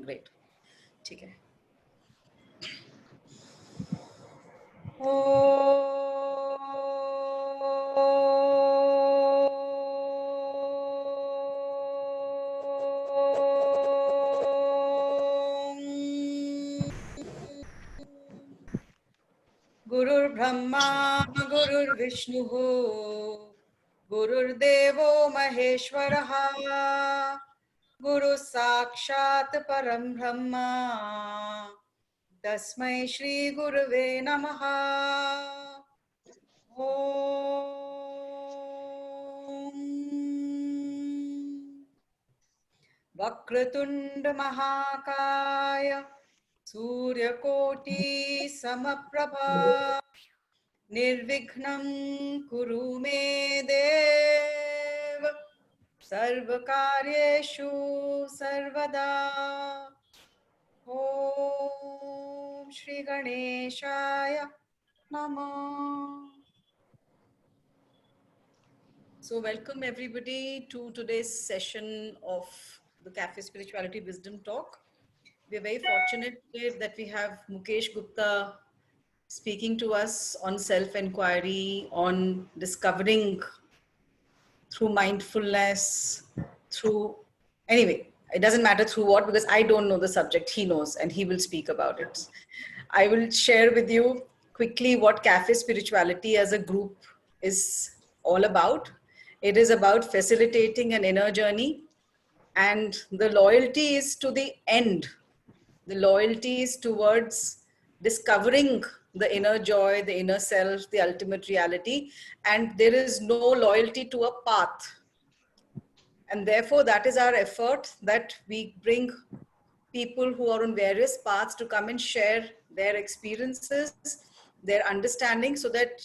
Great, ठीक है। गुरुर्ब्रह्मा गुरुर्विष्णुः गुरुर्देवो महेश्वरः गुरु साक्षात् परं ब्रह्म तस्मै श्री गुरुवे नमः। ओम वक्रतुंड महाकाय सूर्यकोटि समप्रभा निर्विघ्नं कुरु मे देव सर्वकार्येषु सर्वदा। ओम श्री गणेशाय नमः। So welcome everybody to today's session of the Cafe Spirituality Wisdom Talk. We are very fortunate that we have Mukesh Gupta speaking to us on self-inquiry, on discovering through mindfulness, through, anyway, it doesn't matter through what, because I don't know the subject, he knows, and he will speak about it. I will share with you quickly what Cafe Spirituality as a group is all about. It is about facilitating an inner journey, and the loyalty is to the end. The loyalty is towards discovering the inner joy, the inner self, the ultimate reality, and there is no loyalty to a path. And therefore, that is our effort, that we bring people who are on various paths to come and share their experiences, their understanding, so that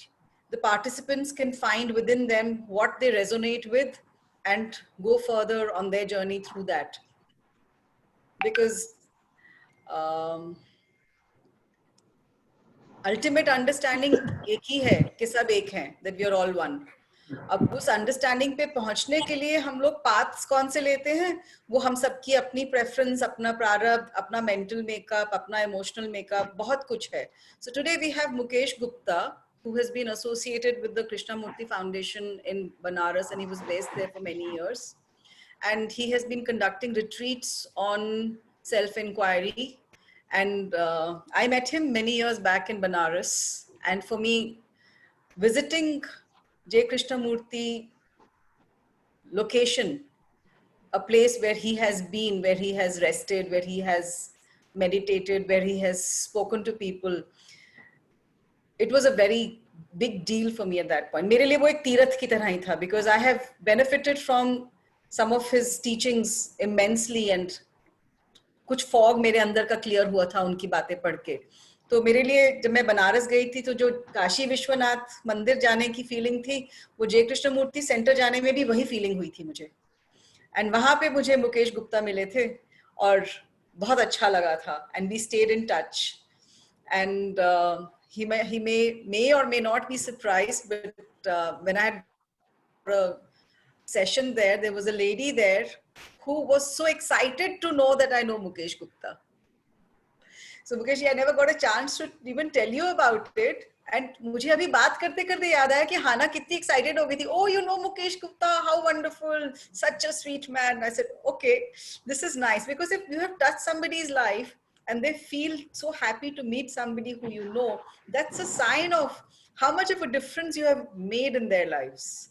the participants can find within them what they resonate with and go further on their journey through that. Because ultimate understanding एक ही है कि सब एक हैं, that we are all one. अब उस understanding पे पहुंचने के लिए हम लोग पाथ्स कौन से लेते हैं, वो हम सबकी अपनी प्रेफरेंस, अपना प्रारब्ध, अपना मेंटल मेकअप, अपना इमोशनल मेकअप, बहुत कुछ है. So today we have Mukesh Gupta, who has been associated with the Krishnamurti Foundation in Banaras, and he was based there for many years. And he has been conducting retreats on self-inquiry. And I met him many years back in Banaras. And for me, visiting J. Krishnamurti location, a place where he has been, where he has rested, where he has meditated, where he has spoken to people, it was a very big deal for me at that point. मेरे लिए वो एक तीर्थ की तरह ही था, because I have benefited from some of his teachings immensely, and कुछ fog मेरे अंदर का क्लियर हुआ था उनकी बातें पढ़ के. तो मेरे लिए जब मैं बनारस गई थी, तो जो काशी विश्वनाथ मंदिर जाने की फीलिंग थी, वो जय कृष्ण मूर्ति सेंटर जाने में भी वही फीलिंग हुई थी मुझे. एंड वहां पे मुझे मुकेश गुप्ता मिले थे और बहुत अच्छा लगा था. And we stayed in touch. And he may or may not be surprised, but when I had a session there was a lady there who was so excited to know that I know Mukesh Gupta. So Mukesh, I never got a chance to even tell you about it. And मुझे अभी बात करते करते याद आया कि हाना कितनी excited हो गई थी. Oh, you know Mukesh Gupta, how wonderful, such a sweet man. I said, okay, this is nice, because if you have touched somebody's life and they feel so happy to meet somebody who you know, that's a sign of how much of a difference you have made in their lives.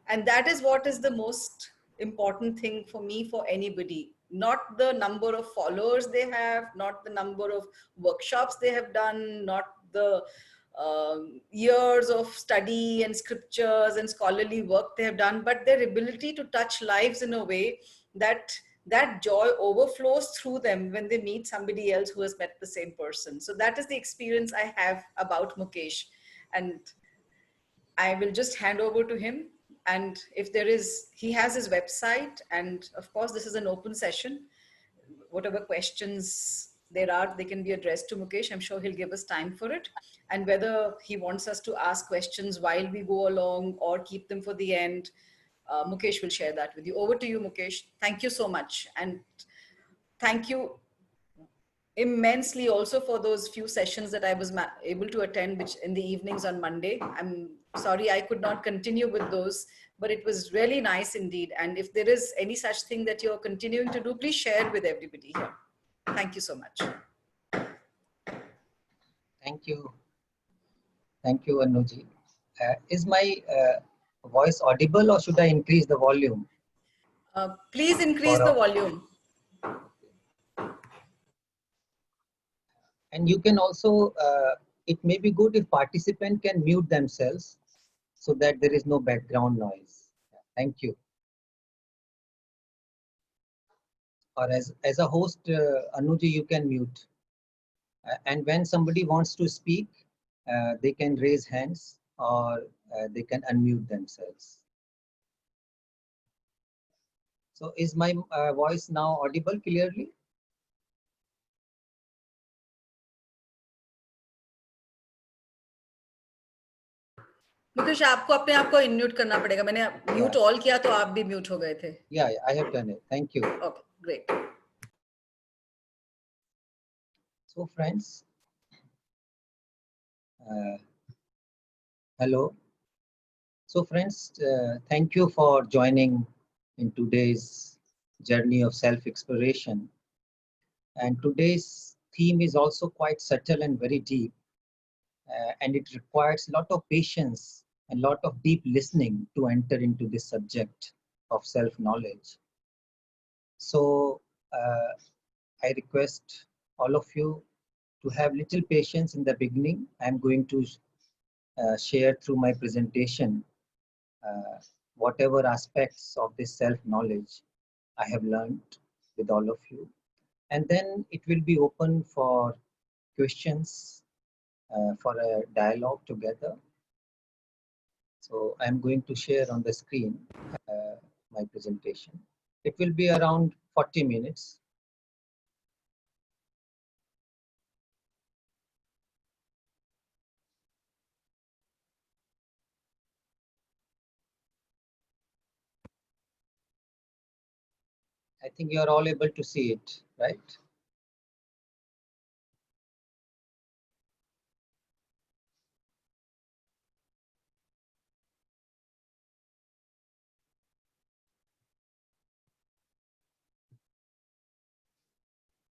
And that is what is the most important thing for me, for anybody. Not the number of followers they have, not the number of workshops they have done, not the years of study and scriptures and scholarly work they have done, but their ability to touch lives in a way that that joy overflows through them when they meet somebody else who has met the same person. So that is the experience I have about Mukesh. And I will just hand over to him. And if there is, he has his website, and of course this is an open session. Whatever questions there are, they can be addressed to Mukesh. I'm sure he'll give us time for it. And whether he wants us to ask questions while we go along or keep them for the end, Mukesh will share that with you. Over to you, Mukesh. Thank you so much. And thank you immensely also for those few sessions that I was able to attend, which in the evenings on Monday. I'm sorry I could not continue with those, but it was really nice indeed. And if there is any such thing that you're continuing to do, please share with everybody here. Thank you so much. Thank you. Thank you, Anuji. Is my voice audible or should I increase the volume? Please increase the volume. And you can also, it may be good if participant can mute themselves so that there is no background noise. Thank you. Or as a host, Anuji, you can mute. And when somebody wants to speak, they can raise hands or they can unmute themselves. So is my voice now audible clearly? Mukesh आपको अपने आप को इनम्यूट करना पड़ेगा. मैंने mute all किया तो आप भी म्यूट हो गए थे. Yeah, I have done it. Thank you. Okay, great. So friends, hello. So friends, thank you for joining in today's journey of self-exploration. And today's theme is also quite subtle and very deep. And it requires a lot of patience and a lot of deep listening to enter into this subject of self-knowledge. So I request all of you to have little patience in the beginning. I'm going to share through my presentation whatever aspects of this self-knowledge I have learned with all of you. And then it will be open for questions, for a dialogue together. So I'm going to share on the screen my presentation. It will be around 40 minutes. I think you are all able to see it, right?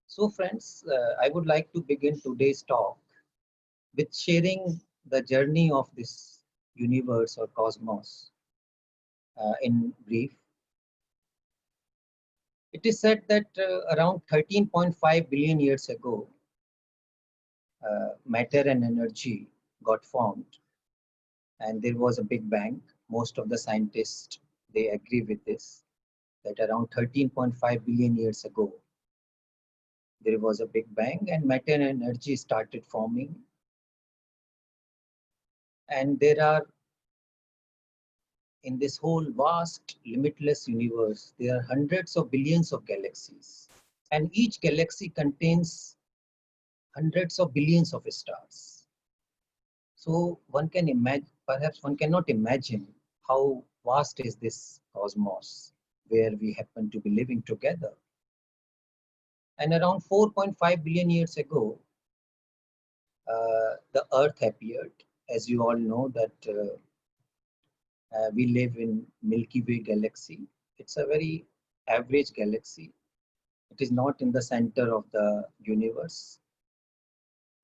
So friends, I would like to begin today's talk with sharing the journey of this universe or cosmos in brief. It is said that around 13.5 billion years ago, matter and energy got formed and there was a big bang. Most of the scientists, they agree with this, that around 13.5 billion years ago, there was a big bang and matter and energy started forming. And there are, in this whole vast, limitless universe, there are hundreds of billions of galaxies. And each galaxy contains hundreds of billions of stars. So one can imagine, perhaps one cannot imagine how vast is this cosmos where we happen to be living together. And around 4.5 billion years ago, the Earth appeared. As you all know that we live in Milky Way galaxy. It's a very average galaxy. It is not in the center of the universe.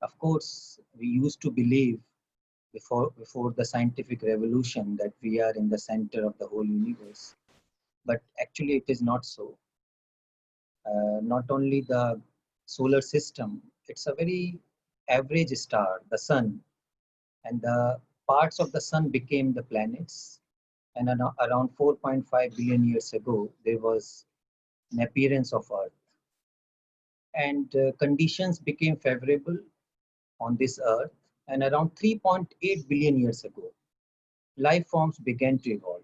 Of course, we used to believe before the scientific revolution that we are in the center of the whole universe. But actually it is not so. Not only the solar system, it's a very average star, the sun, and the parts of the sun became the planets. And around 4.5 billion years ago, there was an appearance of Earth. And conditions became favorable on this Earth. And around 3.8 billion years ago, life forms began to evolve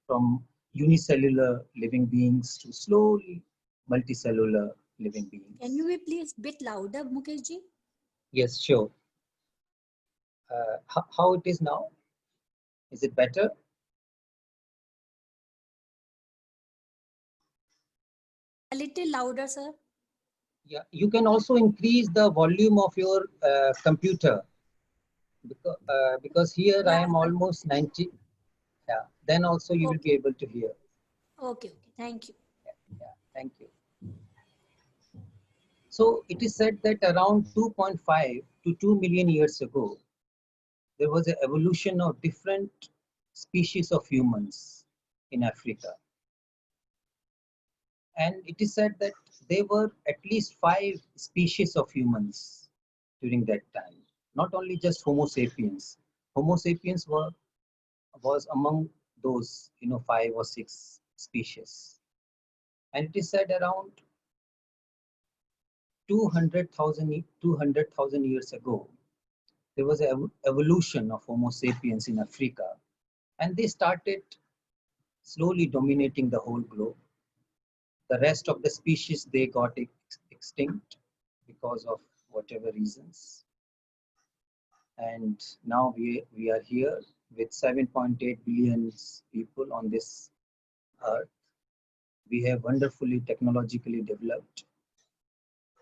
from unicellular living beings to slowly multicellular living beings. Can you be please a bit louder, Mukesh ji? Yes, sure. How it is now? Is it better? A little louder, sir. Yeah, you can also increase the volume of your computer because here I Yeah, am almost 90. Yeah, then also you will okay. be able to hear. Okay, okay. Thank you. Yeah, thank you. So it is said that around 2.5 to 2 million years ago, there was an evolution of different species of humans in Africa. And it is said that there were at least 5 species of humans during that time. Not only just Homo sapiens. Homo sapiens was among those 5 or 6 species. And it is said around 200,000 years ago, there was an evolution of Homo sapiens in Africa, and they started slowly dominating the whole globe. The rest of the species, they got extinct because of whatever reasons. And now we are here with 7.8 billion people on this earth. We have wonderfully technologically developed,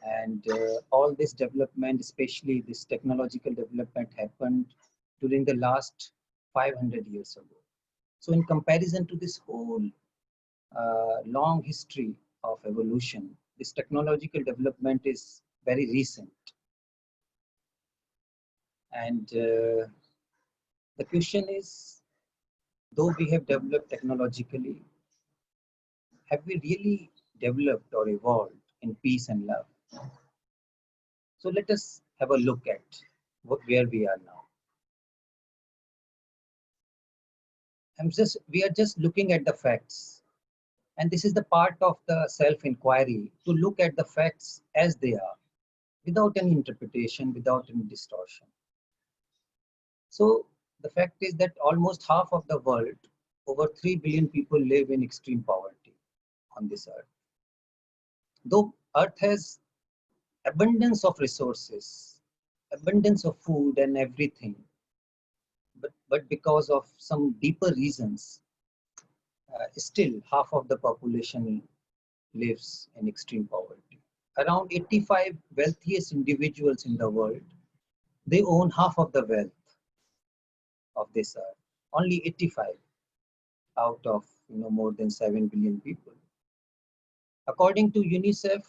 and all this development, especially this technological development, happened during the last 500 years ago. So in comparison to this whole long history of evolution, this technological development is very recent. And the question is, though we have developed technologically, have we really developed or evolved in peace and love? So let us have a look at where we are now. We are just looking at the facts. And this is the part of the self-inquiry, to look at the facts as they are, without any interpretation, without any distortion. So the fact is that almost half of the world, over 3 billion people, live in extreme poverty on this earth. Though earth has abundance of resources, abundance of food and everything, but because of some deeper reasons, still half of the population lives in extreme poverty. Around 85 wealthiest individuals in the world, they own half of the wealth of this earth. Only 85 out of more than 7 billion people. According to UNICEF,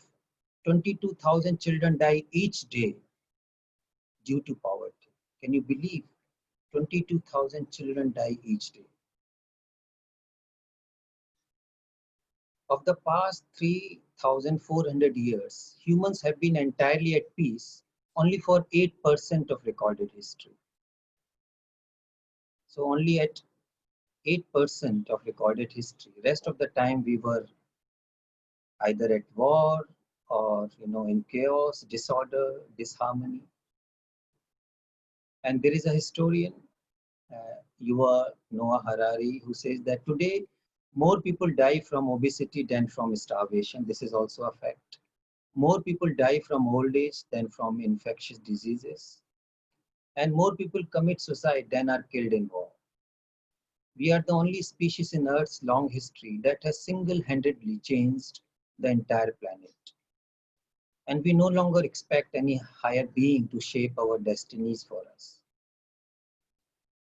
22,000 children die each day due to poverty. Can you believe? 22,000 children die each day. Of the past 3,400 years, humans have been entirely at peace only for 8% of recorded history. So only at 8% of recorded history. Rest of the time we were either at war or in chaos, disorder, disharmony. And there is a historian, Yuval Noah Harari, who says that today more people die from obesity than from starvation. This is also a fact. More people die from old age than from infectious diseases. And more people commit suicide than are killed in war. We are the only species in Earth's long history that has single-handedly changed the entire planet. And we no longer expect any higher being to shape our destinies for us.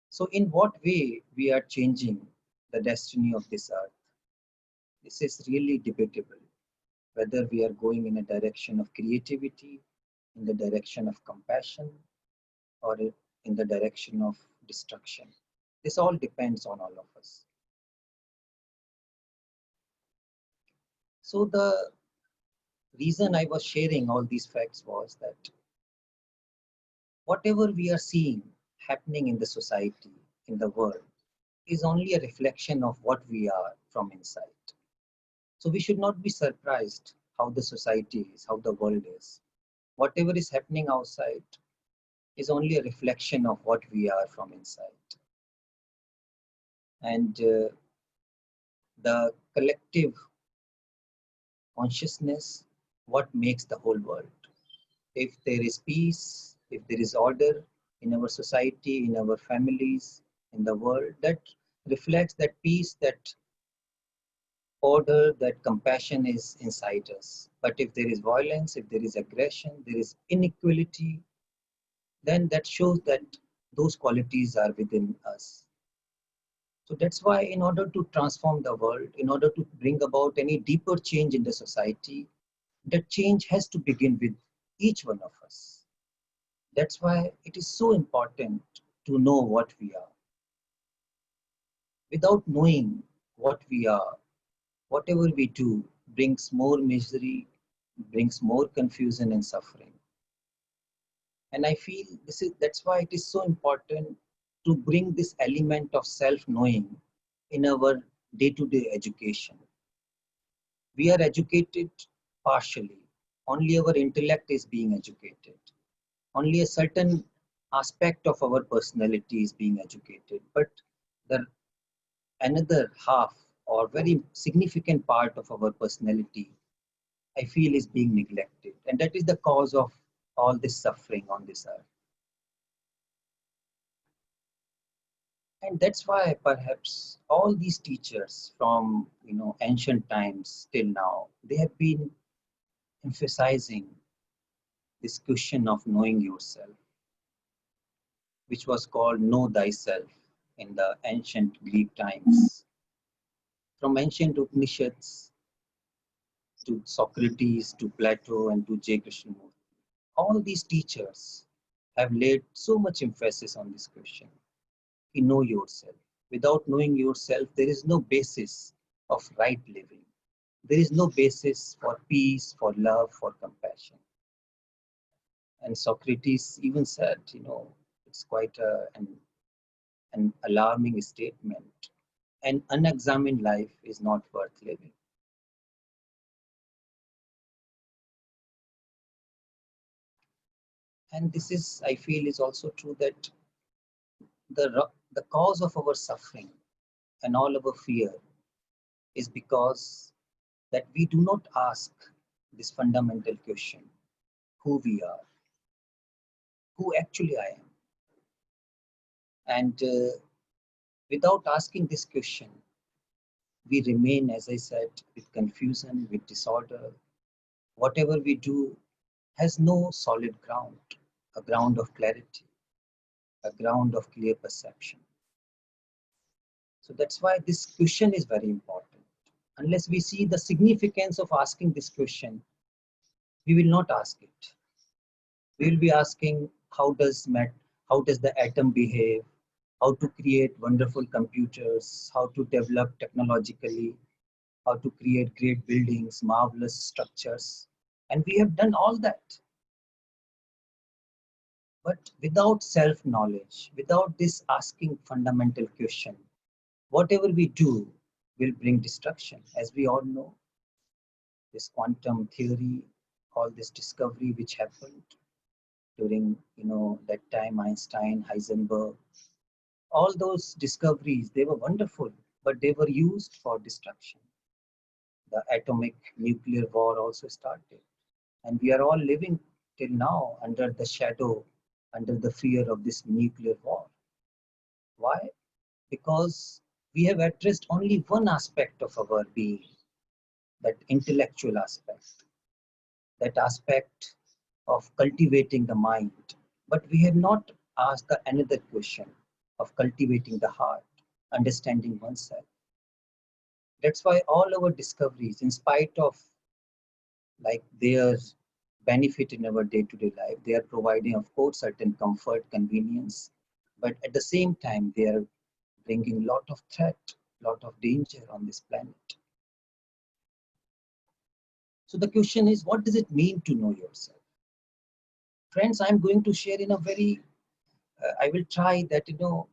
So in what way we are changing the destiny of this earth? This is really debatable, whether we are going in a direction of creativity, in the direction of compassion, or in the direction of destruction. This all depends on all of us. So the reason I was sharing all these facts was that whatever we are seeing happening in the society, in the world, is only a reflection of what we are from inside. So we should not be surprised how the society is, how the world is. Whatever is happening outside is only a reflection of what we are from inside. And the collective consciousness, what makes the whole world. If there is peace, if there is order in our society, in our families, in the world, that reflects that peace, that order that compassion is inside us. But if there is violence, if there is aggression, there is inequality, then that shows that those qualities are within us. So that's why, in order to transform the world, in order to bring about any deeper change in the society, that change has to begin with each one of us. That's why it is so important to know what we are. Without knowing what we are, whatever we do brings more misery, brings more confusion and suffering. And I feel that's why it is so important to bring this element of self-knowing in our day-to-day education. We are educated partially. Only our intellect is being educated. Only a certain aspect of our personality is being educated. But the another half or very significant part of our personality, I feel, is being neglected. And that is the cause of all this suffering on this earth. And that's why perhaps all these teachers from ancient times till now, they have been emphasizing this question of knowing yourself, which was called know thyself in the ancient Greek times. From ancient Upanishads to Socrates to Plato and to J. Krishnamurti, all these teachers have laid so much emphasis on this question. You know yourself. Without knowing yourself, there is no basis of right living. There is no basis for peace, for love, for compassion. And Socrates even said, it's quite an alarming statement. An unexamined life is not worth living. And this is, I feel, is also true that the cause of our suffering and all our fear is because that we do not ask this fundamental question, who we are, who actually I am. And without asking this question, we remain, as I said, with confusion, with disorder. Whatever we do has no solid ground, a ground of clarity, a ground of clear perception. So that's why this question is very important. Unless we see the significance of asking this question, we will not ask it. We will be asking how does the atom behave, how to create wonderful computers, how to develop technologically, how to create great buildings, marvelous structures. And we have done all that. But without self-knowledge, without this asking fundamental question, whatever we do will bring destruction. As we all know, this quantum theory, all this discovery which happened during that time, Einstein, Heisenberg, all those discoveries, they were wonderful, but they were used for destruction. The atomic nuclear war also started, and we are all living till now under the shadow, under the fear of this nuclear war. Why? Because we have addressed only one aspect of our being, that intellectual aspect, that aspect of cultivating the mind. But we have not asked the another question of cultivating the heart, understanding oneself. That's why all our discoveries, in spite of like their benefit in our day-to-day life, they are providing, of course, certain comfort, convenience, but at the same time, they are bringing a lot of threat, lot of danger on this planet. So the question is, what does it mean to know yourself? Friends, I'm going to share in a very, I will try that,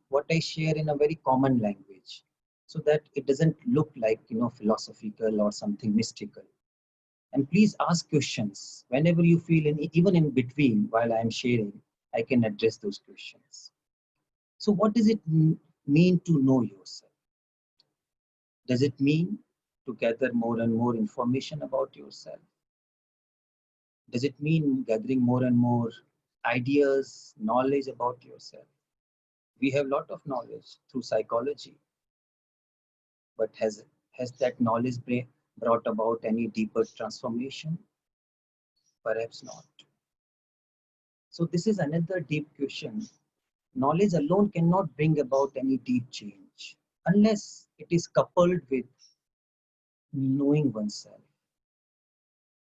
what I share in a very common language, so that it doesn't look like, philosophical or something mystical. And please ask questions whenever you feel, even in between while I'm sharing, I can address those questions. So what does it mean to know yourself? Does it mean to gather more and more information about yourself? Does it mean gathering more and more ideas, knowledge about yourself? We have a lot of knowledge through psychology, but has that knowledge brought about any deeper transformation? Perhaps not. So this is another deep question. Knowledge alone cannot bring about any deep change unless it is coupled with knowing oneself,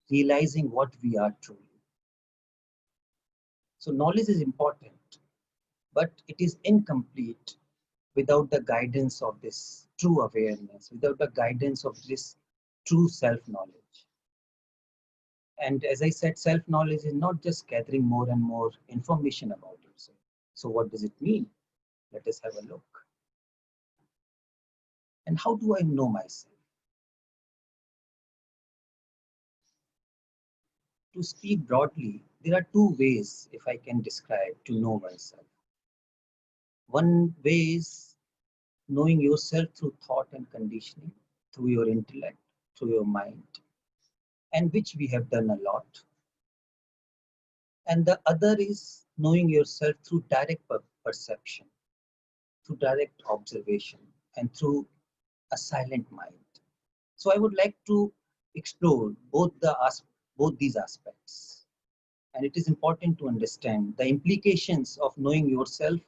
realizing what we are truly. So knowledge is important, but it is incomplete without the guidance of this true awareness, without the guidance of this true self-knowledge. And as I said, self-knowledge is not just gathering more and more information about yourself. So what does it mean? Let us have a look. And how do I know myself? To speak broadly, there are two ways, if I can describe, to know oneself. One way is knowing yourself through thought and conditioning, through your intellect, through your mind, and which we have done a lot. And the other is knowing yourself through direct perception, through direct observation, and through a silent mind. So I would like to explore both these aspects. And it is important to understand the implications of knowing yourself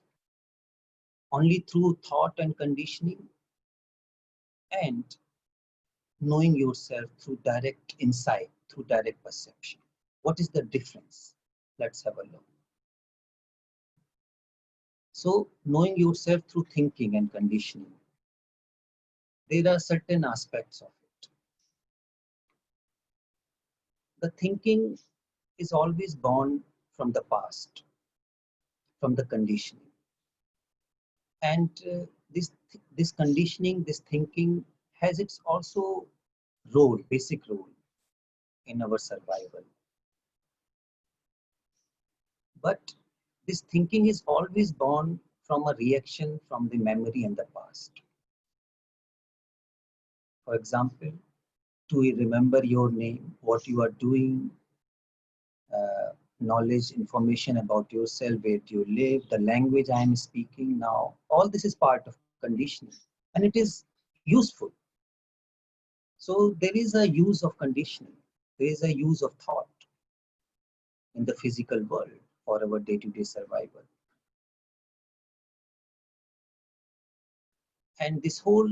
only through thought and conditioning, and knowing yourself through direct insight, through direct perception. What is the difference? Let's have a look. So knowing yourself through thinking and conditioning, there are certain aspects of it. The thinking is always born from the past, from the conditioning. And this conditioning, this thinking has its also role, basic role in our survival. But this thinking is always born from a reaction from the memory and the past. For example, to remember your name, what you are doing, knowledge, information about yourself, where do you live, the language I am speaking now, all this is part of conditioning, and it is useful. So there is a use of conditioning, there is a use of thought in the physical world for our day-to-day survival. And this whole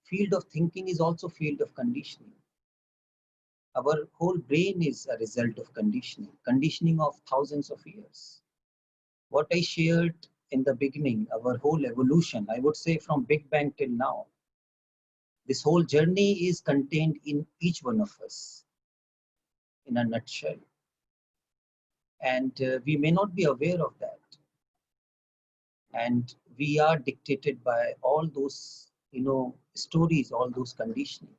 field of thinking is also field of conditioning. Our whole brain is a result of conditioning of thousands of years. What I shared in the beginning, our whole evolution, I would say from Big Bang till now, this whole journey is contained in each one of us in a nutshell. And we may not be aware of that. And we are dictated by all those, stories, all those conditioning.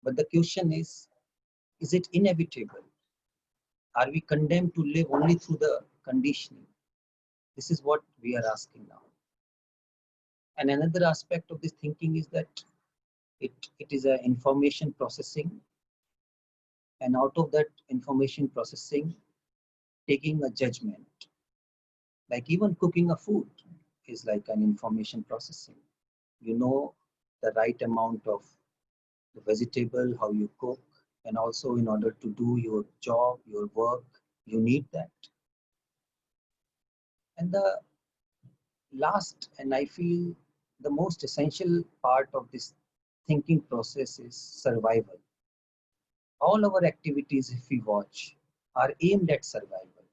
But the question is it inevitable? Are we condemned to live only through the conditioning? This is what we are asking now. And another aspect of this thinking is that it is an information processing. And out of that information processing, taking a judgment. Like even cooking a food is like an information processing. You know the right amount of the vegetable, how you cook, and also in order to do your job, your work, you need that. And the last, and I feel the most essential part of this thinking process is survival. All our activities, if we watch, are aimed at survival.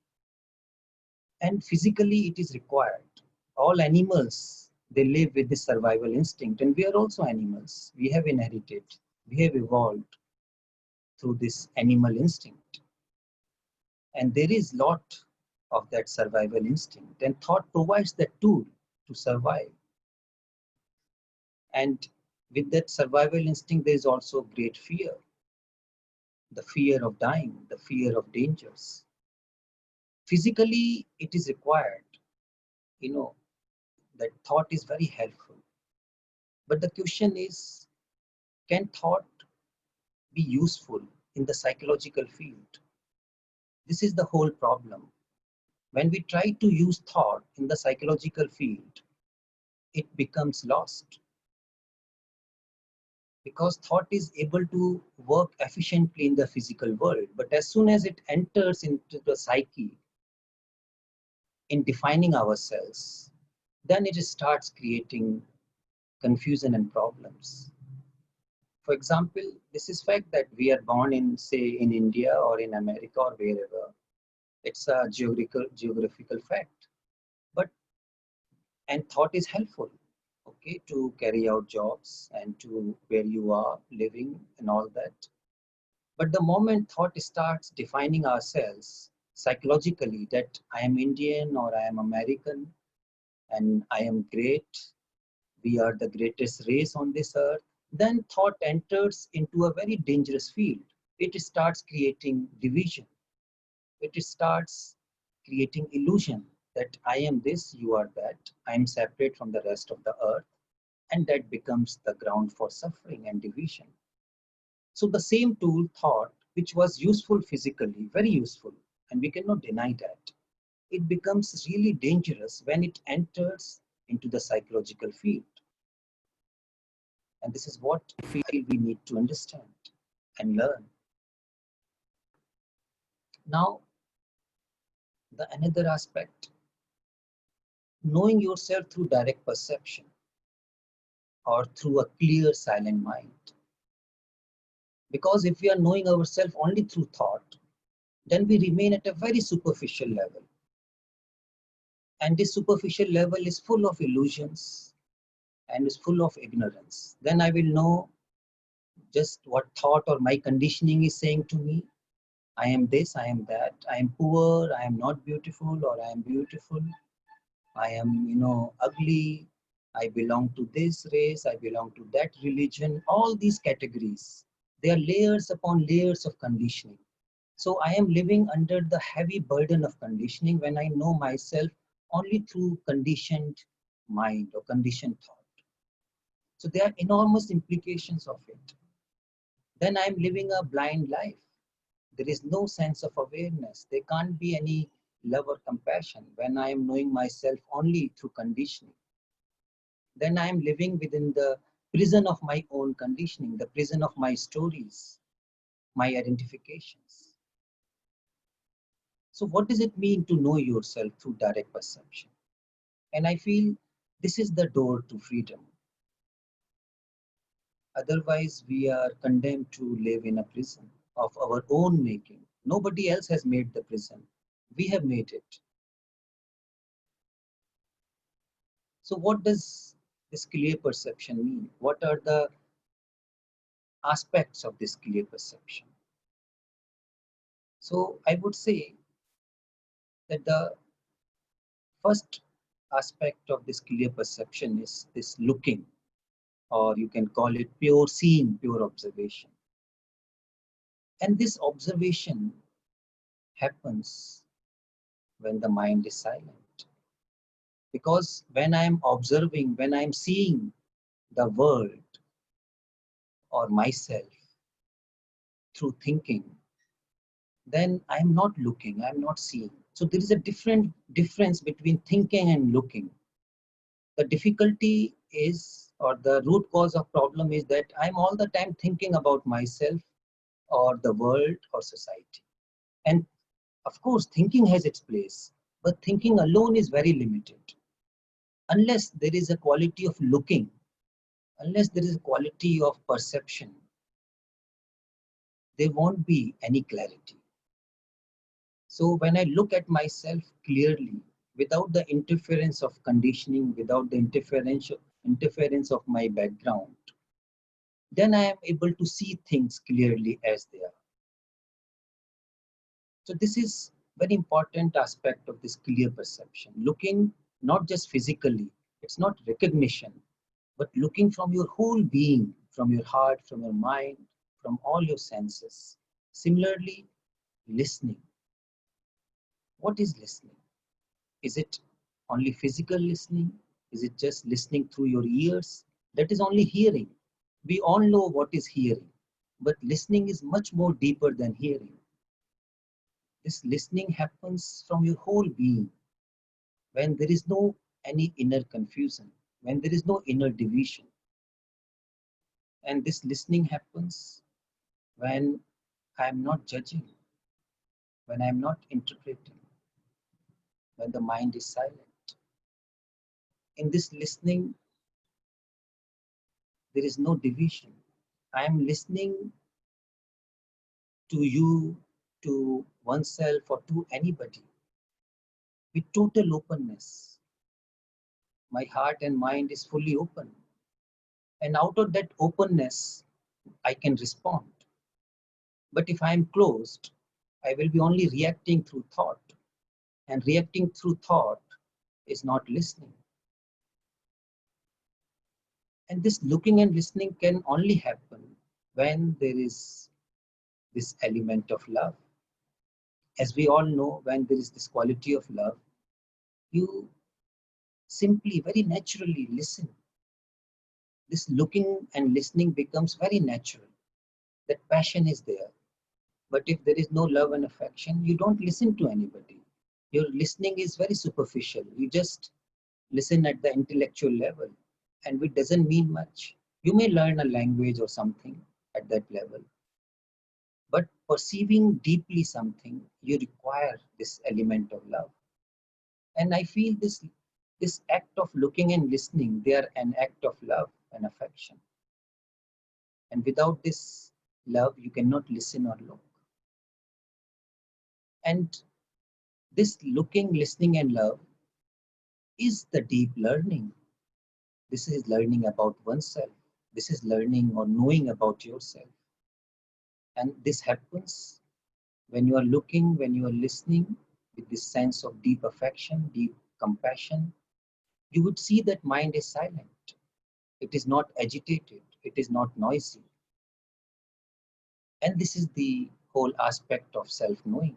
And physically it is required. All animals, they live with this survival instinct, and we are also animals. We have inherited, we have evolved through this animal instinct. And there is lot of that survival instinct, and thought provides the tool to survive. And with that survival instinct, there is also great fear. The fear of dying, the fear of dangers. Physically, it is required. That thought is very helpful. But the question is, can thought be useful in the psychological field? This is the whole problem. When we try to use thought in the psychological field, it becomes lost. because thought is able to work efficiently in the physical world. But as soon as it enters into the psyche in defining ourselves, then it starts creating confusion and problems. For example, this is fact that we are born in, say, in India or in America or wherever. It's a geographical fact. But and thought is helpful, okay, to carry out jobs and to where you are living and all that. But the moment thought starts defining ourselves psychologically, that I am Indian or I am American and I am great, we are the greatest race on this earth, then thought enters into a very dangerous field. It starts creating division. It starts creating illusion that I am this, you are that, I am separate from the rest of the earth, and that becomes the ground for suffering and division. So the same tool, thought, which was useful physically, very useful, and we cannot deny that, it becomes really dangerous when it enters into the psychological field. And this is what I feel we need to understand and learn. Now, the another aspect, knowing yourself through direct perception or through a clear silent mind. Because if we are knowing ourselves only through thought, then we remain at a very superficial level. And this superficial level is full of illusions and is full of ignorance. Then I will know just what thought or my conditioning is saying to me. I am this, I am that, I am poor, I am not beautiful, or I am beautiful. I am, ugly. I belong to this race, I belong to that religion. All these categories, they are layers upon layers of conditioning. So I am living under the heavy burden of conditioning when I know myself only through conditioned mind or conditioned thought. So there are enormous implications of it. Then I am living a blind life. There is no sense of awareness. There can't be any love or compassion when I am knowing myself only through conditioning. Then I am living within the prison of my own conditioning, the prison of my stories, my identifications. So what does it mean to know yourself through direct perception? And I feel this is the door to freedom. Otherwise, we are condemned to live in a prison of our own making. Nobody else has made the prison. We have made it. So what does this clear perception mean? What are the aspects of this clear perception? So I would say that the first aspect of this clear perception is this looking, or you can call it pure seeing, pure observation. And this observation happens when the mind is silent. Because when I am observing, when I am seeing the world or myself through thinking, then I am not looking, I am not seeing. So there is a difference between thinking and looking. The difficulty is, or the root cause of problem is that I'm all the time thinking about myself or the world or society. And of course, thinking has its place, but thinking alone is very limited. Unless there is a quality of looking, unless there is a quality of perception, there won't be any clarity. So when I look at myself clearly, without the interference of conditioning, without the interference of my background, then I am able to see things clearly as they are. So this is very important aspect of this clear perception. Looking not just physically, it's not recognition, but looking from your whole being, from your heart, from your mind, from all your senses. Similarly, listening. What is listening? Is it only physical listening? Is it just listening through your ears? That is only hearing. We all know what is hearing, but listening is much more deeper than hearing. This listening happens from your whole being, when there is no any inner confusion, when there is no inner division. And this listening happens when I'm not judging, when I'm not interpreting, when the mind is silent. In this listening, there is no division. I am listening to you, to oneself, or to anybody with total openness. My heart and mind is fully open. And out of that openness, I can respond. But if I am closed, I will be only reacting through thought. And reacting through thought is not listening. And this looking and listening can only happen when there is this element of love. As we all know, when there is this quality of love, you simply, very naturally listen. This looking and listening becomes very natural. That passion is there. But if there is no love and affection, you don't listen to anybody. Your listening is very superficial. You just listen at the intellectual level, and it doesn't mean much. You may learn a language or something at that level, but perceiving deeply something, you require this element of love. And I feel this act of looking and listening, they are an act of love and affection. And without this love, you cannot listen or look. And this looking, listening, and love is the deep learning. This is learning about oneself. This is learning or knowing about yourself. And this happens when you are looking, when you are listening with this sense of deep affection, deep compassion. You would see that mind is silent. It is not agitated. It is not noisy. And this is the whole aspect of self-knowing.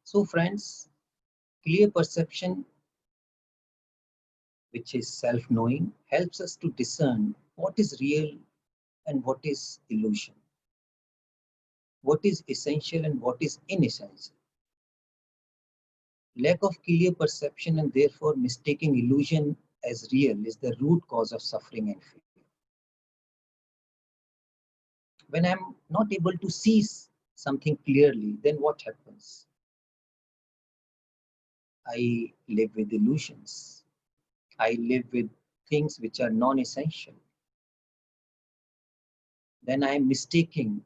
So friends, clear perception, which is self-knowing, helps us to discern what is real and what is illusion, what is essential and what is inessential. Lack of clear perception and therefore mistaking illusion as real is the root cause of suffering and fear. When I'm not able to see something clearly, then what happens? I live with illusions. I live with things which are non-essential. Then I am mistaking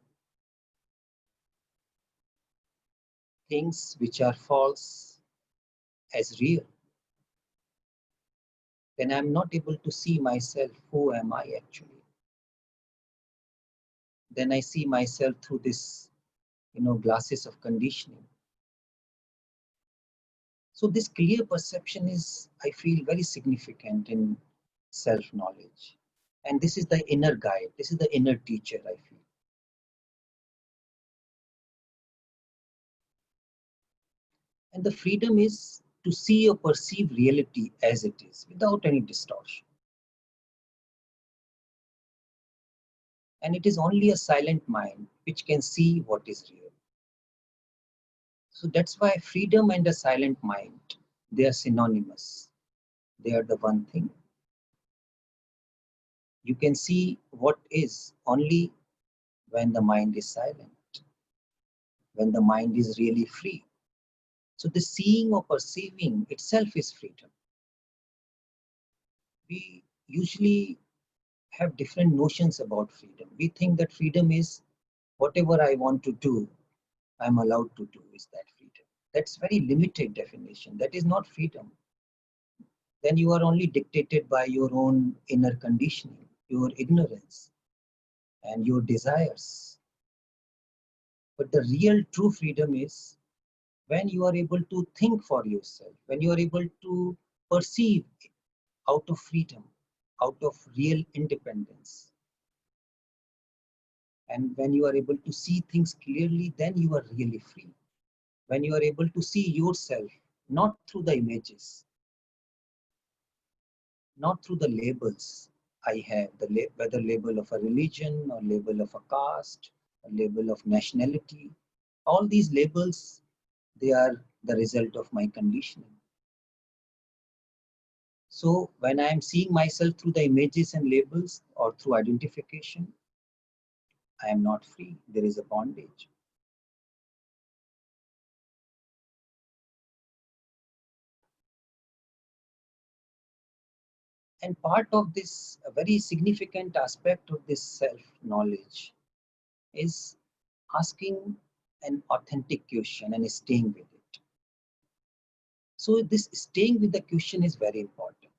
things which are false as real. Then I'm not able to see myself, who am I actually? Then I see myself through this, glasses of conditioning. So this clear perception is, I feel, very significant in self-knowledge. And this is the inner guide. This is the inner teacher, I feel. And the freedom is to see or perceive reality as it is, without any distortion. And it is only a silent mind which can see what is real. So that's why freedom and a silent mind, they are synonymous. They are the one thing. You can see what is only when the mind is silent, when the mind is really free. So the seeing or perceiving itself is freedom. We usually have different notions about freedom. We think that freedom is whatever I want to do, I'm allowed to do. Is that freedom? That's very limited definition. That is not freedom. Then you are only dictated by your own inner conditioning, your ignorance, and your desires. But the real true freedom is when you are able to think for yourself, when you are able to perceive out of freedom, out of real independence. And when you are able to see things clearly, then you are really free. When you are able to see yourself, not through the images, not through the labels I have, whether label of a religion or label of a caste, a label of nationality, all these labels, they are the result of my conditioning. So when I am seeing myself through the images and labels or through identification, I am not free. There is a bondage. And part of this, a very significant aspect of this self-knowledge is asking an authentic question and staying with it. So this staying with the question is very important.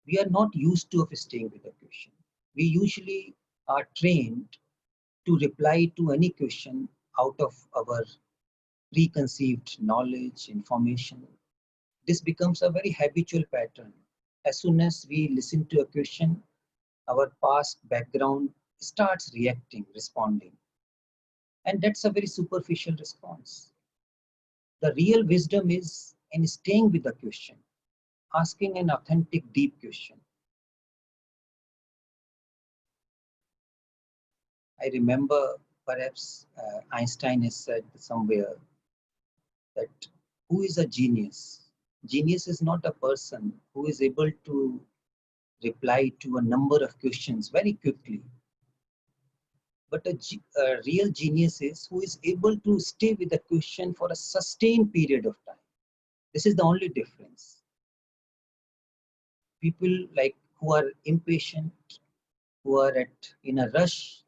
We are not used to of staying with the question. We usually are trained to reply to any question out of our preconceived knowledge, information. This becomes a very habitual pattern. As soon as we listen to a question, our past background starts reacting, responding. And that's a very superficial response. The real wisdom is in staying with the question, asking an authentic, deep question. I remember perhaps Einstein has said somewhere that who is a genius? Genius is not a person who is able to reply to a number of questions very quickly. But a real genius is who is able to stay with the question for a sustained period of time. This is the only difference. People like who are impatient, who are in a rush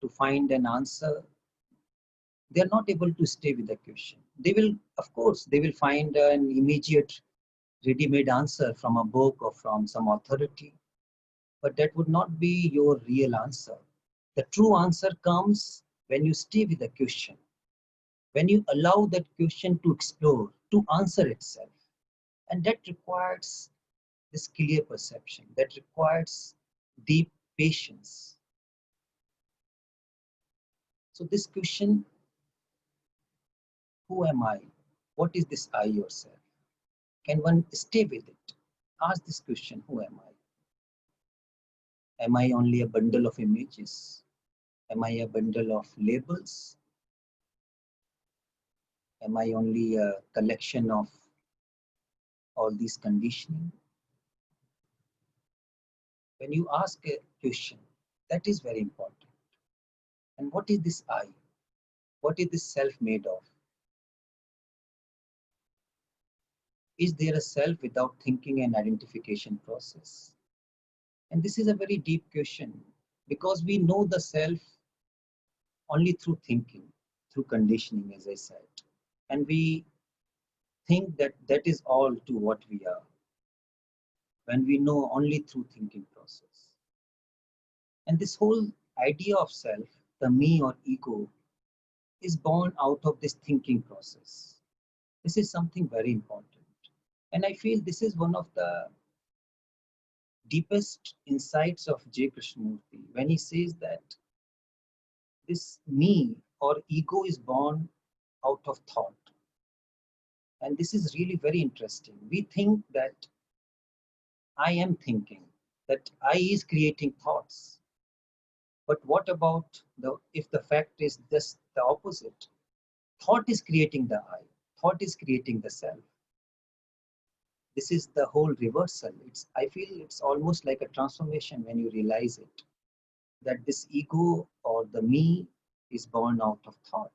to find an answer, they are not able to stay with the question. They will, of course, they will find an immediate ready-made answer from a book or from some authority, but that would not be your real answer. The true answer comes when you stay with the question, when you allow that question to explore, to answer itself. And that requires this clear perception, that requires deep patience. So this question, who am I? What is this I yourself? Can one stay with it? Ask this question, who am I? Am I only a bundle of images? Am I a bundle of labels? Am I only a collection of all these conditioning? When you ask a question, that is very important. And what is this I? What is this self made of? Is there a self without thinking and identification process? And this is a very deep question because we know the self only through thinking, through conditioning, as I said. And we think that that is all to what we are when we know only through thinking process. And this whole idea of self, the me or ego, is born out of this thinking process. This is something very important. And I feel this is one of the deepest insights of J. Krishnamurti when he says that this me or ego is born out of thought. And this is really very interesting. We think that I am thinking, that I is creating thoughts. But what about if the fact is just the opposite? Thought is creating the I, thought is creating the self. This is the whole reversal. I feel it's almost like a transformation when you realize it, that this ego or the me is born out of thought.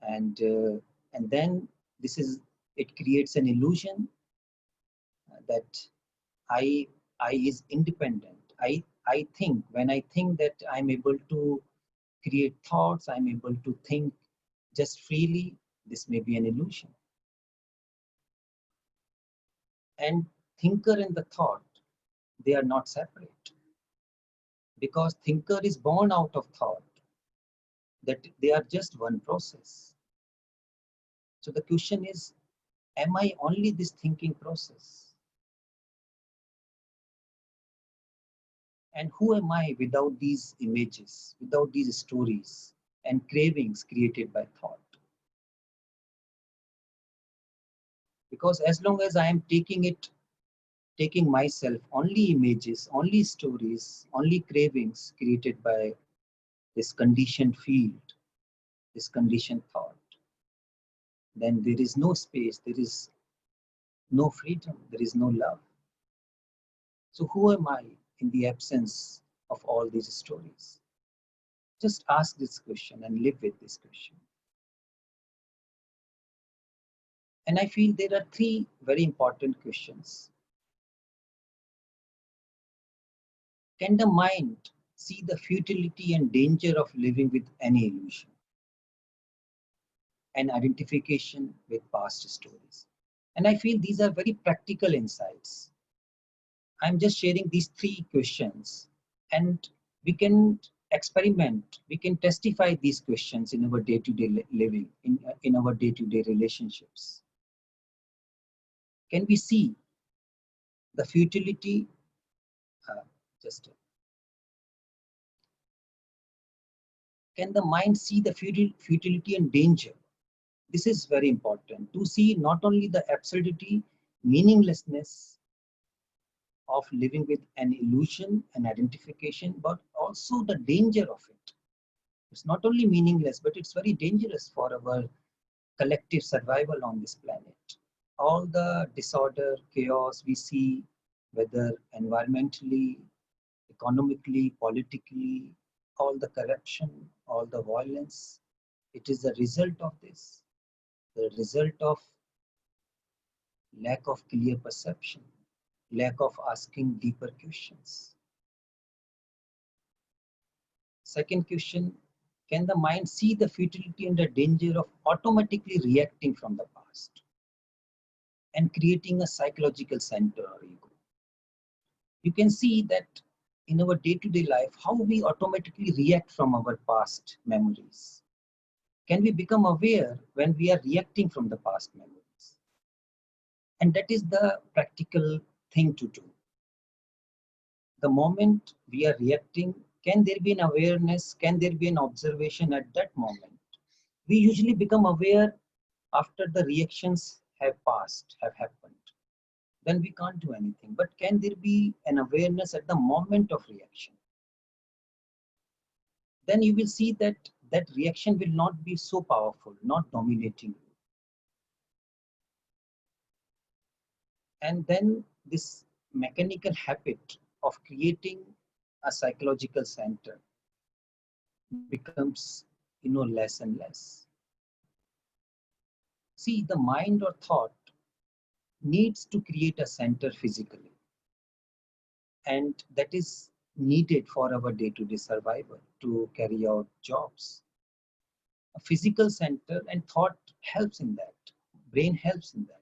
And then it creates an illusion that I is independent. I think, when I think that I'm able to create thoughts, I'm able to think just freely, this may be an illusion. And thinker and the thought, they are not separate. Because thinker is born out of thought, that they are just one process. So the question is, am I only this thinking process? And who am I without these images, without these stories and cravings created by thought? Because as long as I am taking myself only images, only stories, only cravings created by this conditioned field, this conditioned thought, then there is no space, no freedom, there is no love. So who am I in the absence of all these stories? Just ask this question and live with this question. And I feel there are three very important questions. Can the mind see the futility and danger of living with any illusion and identification with past stories? And I feel these are very practical insights. I'm just sharing these three questions, and we can experiment, we can testify these questions in our day-to-day living, in our day-to-day relationships. Can we see the futility? Can the mind see the futility and danger? This is very important to see not only the absurdity, meaninglessness of living with an illusion and identification, but also the danger of it. It's not only meaningless, but it's very dangerous for our collective survival on this planet. All the disorder, chaos we see, whether environmentally, economically, politically, all the corruption, all the violence, it is the result of this, the result of lack of clear perception, lack of asking deeper questions. Second question, can the mind see the futility and the danger of automatically reacting from the past and creating a psychological center or ego? You can see that in our day-to-day life, how we automatically react from our past memories. Can we become aware when we are reacting from the past memories? And that is the practical thing to do. The moment we are reacting, can there be an awareness? Can there be an observation at that moment? We usually become aware after the reactions have passed, have happened. Then we can't do anything. But can there be an awareness at the moment of reaction? Then you will see that that reaction will not be so powerful, not dominating you. And then this mechanical habit of creating a psychological center becomes, less and less. See, the mind or thought needs to create a center physically, and that is needed for our day-to-day survival, to carry out jobs. A physical center and thought helps in that, brain helps in that.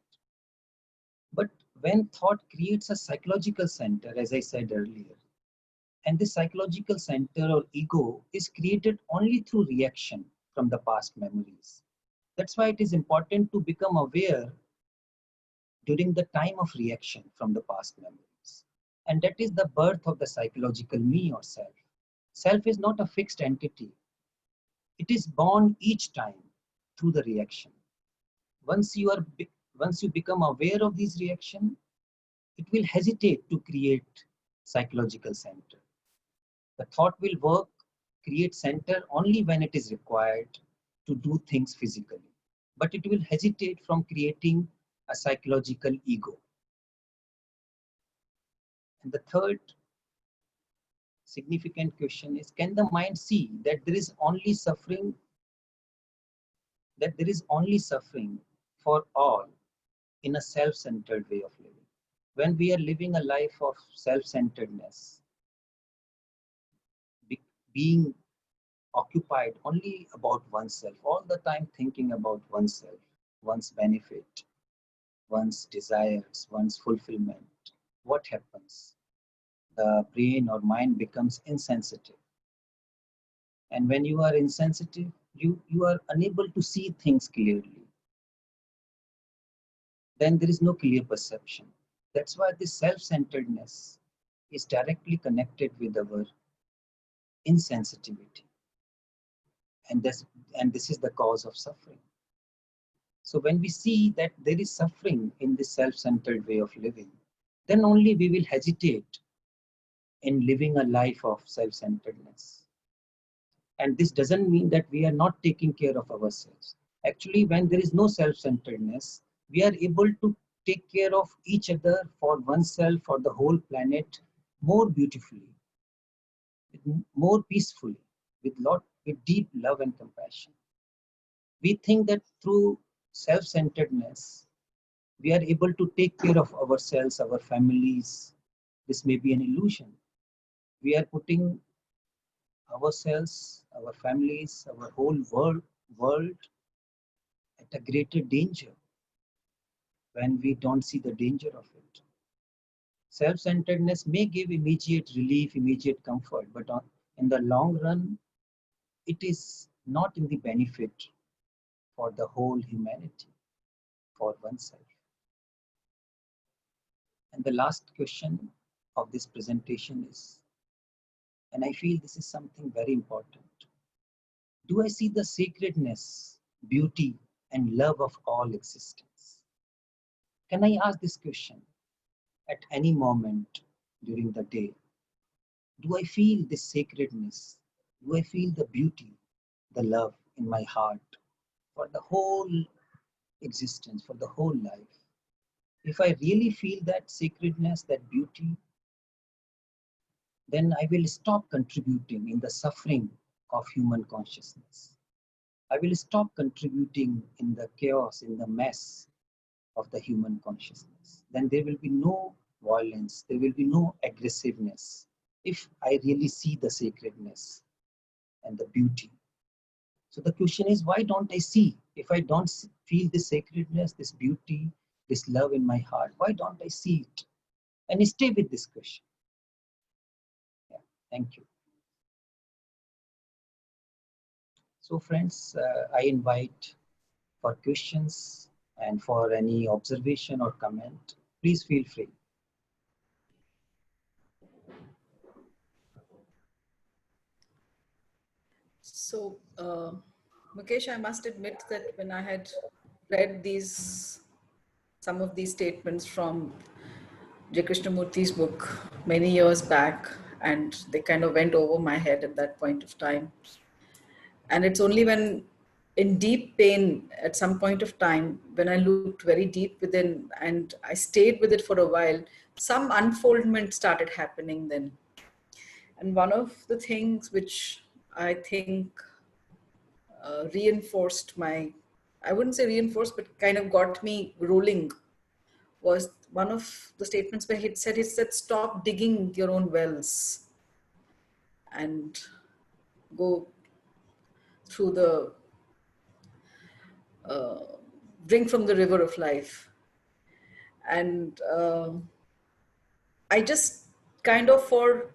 But when thought creates a psychological center, as I said earlier, and this psychological center or ego is created only through reaction from the past memories. That's why it is important to become aware during the time of reaction from the past memories. And that is the birth of the psychological me or self. Self is not a fixed entity. It is born each time through the reaction. Once you become aware of these reaction, it will hesitate to create psychological center. The thought will work, create center only when it is required to do things physically. But it will hesitate from creating a psychological ego. And the third significant question is, can the mind see that there is only suffering, for all in a self-centered way of living? When we are living a life of self-centeredness, being occupied only about oneself, all the time thinking about oneself, one's benefit, one's desires, one's fulfillment, what happens? The brain or mind becomes insensitive. And when you are insensitive, you are unable to see things clearly. Then there is no clear perception. That's why this self-centeredness is directly connected with our insensitivity. And this is the cause of suffering. So when we see that there is suffering in this self-centered way of living, then only we will hesitate in living a life of self-centeredness. And this doesn't mean that we are not taking care of ourselves. Actually, when there is no self-centeredness, we are able to take care of each other, for oneself, for the whole planet more beautifully, more peacefully, with deep love and compassion. We think that through self-centeredness, we are able to take care of ourselves, our families. This may be an illusion. We are putting ourselves, our families, our whole world at a greater danger when we don't see the danger of it. Self-centeredness may give immediate relief, immediate comfort, but in the long run, it is not in the benefit for the whole humanity, for oneself. And the last question of this presentation is, and I feel this is something very important, do I see the sacredness, beauty, and love of all existence? Can I ask this question at any moment during the day? Do I feel this sacredness? Do I feel the beauty, the love in my heart for the whole existence, for the whole life? If I really feel that sacredness, that beauty, then I will stop contributing in the suffering of human consciousness. I will stop contributing in the chaos, in the mess of the human consciousness. Then there will be no violence, there will be no aggressiveness. If I really see the sacredness and the beauty. So the question is, why don't I see? If I don't feel this sacredness, this beauty, this love in my heart, why don't I see it? And stay with this question. Yeah, thank you. So friends, I invite for questions and for any observation or comment, please feel free. So, Mukesh, I must admit that when I had read some of these statements from J. Krishnamurti's book many years back, and they kind of went over my head at that point of time. And it's only when in deep pain at some point of time, when I looked very deep within and I stayed with it for a while, some unfoldment started happening then. And one of the things which I think reinforced my, I wouldn't say reinforced, but kind of got me rolling, was one of the statements where he said, stop digging your own wells and go through the, drink from the river of life. And I just kind of for,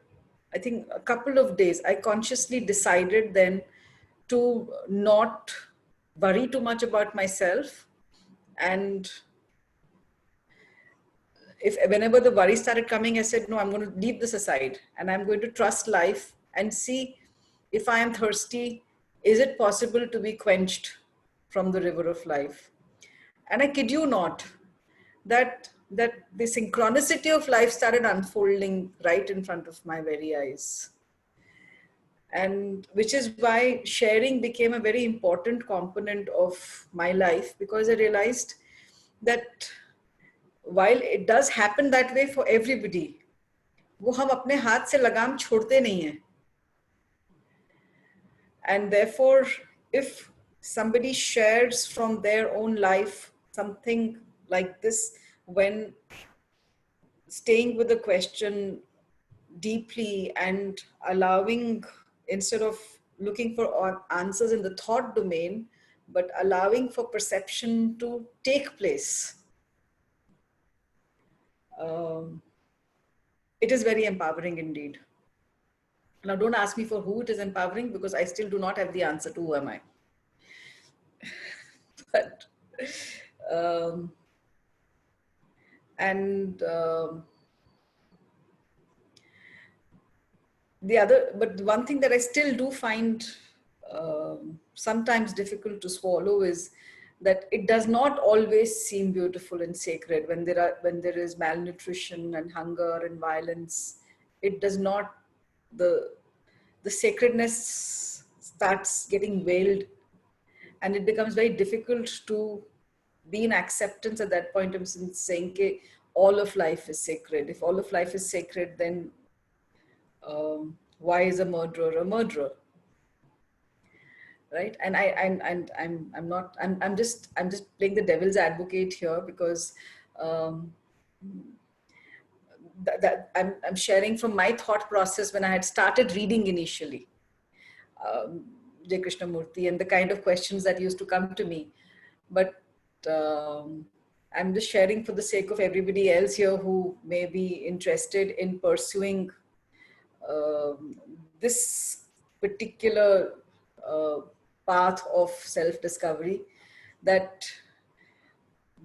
I think a couple of days, I consciously decided then to not worry too much about myself. And if whenever the worry started coming, I said, no, I'm going to leave this aside and I'm going to trust life and see if I am thirsty, is it possible to be quenched from the river of life? And I kid you not, that the synchronicity of life started unfolding right in front of my very eyes. And which is why sharing became a very important component of my life, because I realized that while it does happen that way for everybody, वो हम अपने हाथ से लगाम छोड़ते नहीं हैं. And therefore, if somebody shares from their own life something like this, when staying with the question deeply and allowing, instead of looking for answers in the thought domain, but allowing for perception to take place, it is very empowering indeed. Now, don't ask me for who it is empowering, because I still do not have the answer to who am I. But, but the one thing that I still do find sometimes difficult to swallow is that it does not always seem beautiful and sacred when there is malnutrition and hunger and violence. It does not, the sacredness starts getting veiled, and it becomes very difficult to be in acceptance at that point of saying, okay, all of life is sacred. If all of life is sacred, then why is a murderer a murderer? Right? And I'm just playing the devil's advocate here, because um, that I'm sharing from my thought process when I had started reading initially J. Krishnamurti, and the kind of questions that used to come to me. But I'm just sharing for the sake of everybody else here who may be interested in pursuing this particular uh, path of self-discovery, that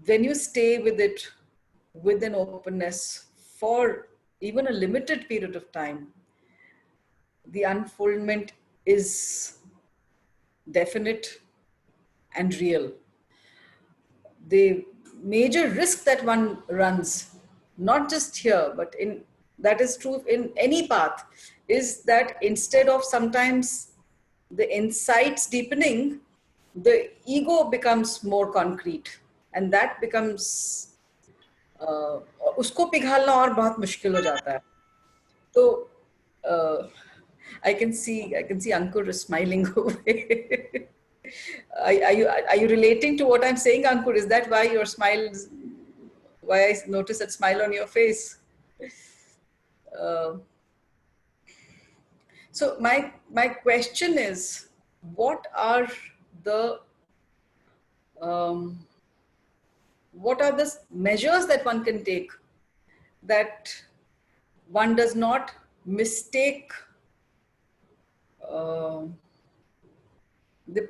when you stay with it with an openness for even a limited period of time, the unfoldment is definite and real. The major risk that one runs, not just here, but in that is true in any path, is that instead of sometimes the insights deepening, the ego becomes more concrete, and that becomes उसको पिघालना और बहुत मुश्किल हो जाता है. So I can see Ankur is smiling away. Are you relating to what I'm saying, Ankur? Is that why your smile is, why I notice that smile on your face? Uh, so my question is, what are the um, what are the measures that one can take that one does not mistake uh, the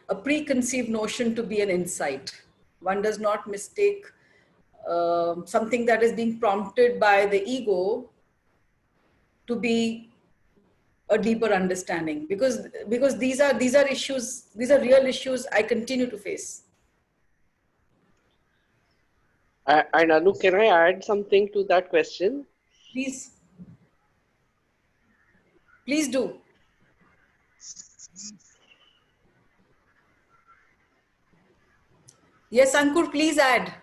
a preconceived notion to be an insight. One does not mistake something that is being prompted by the ego to be a deeper understanding, because these are issues, these are real issues I continue to face. And Anu, can I add something to that question? Please, please do. Yes, Ankur, please add.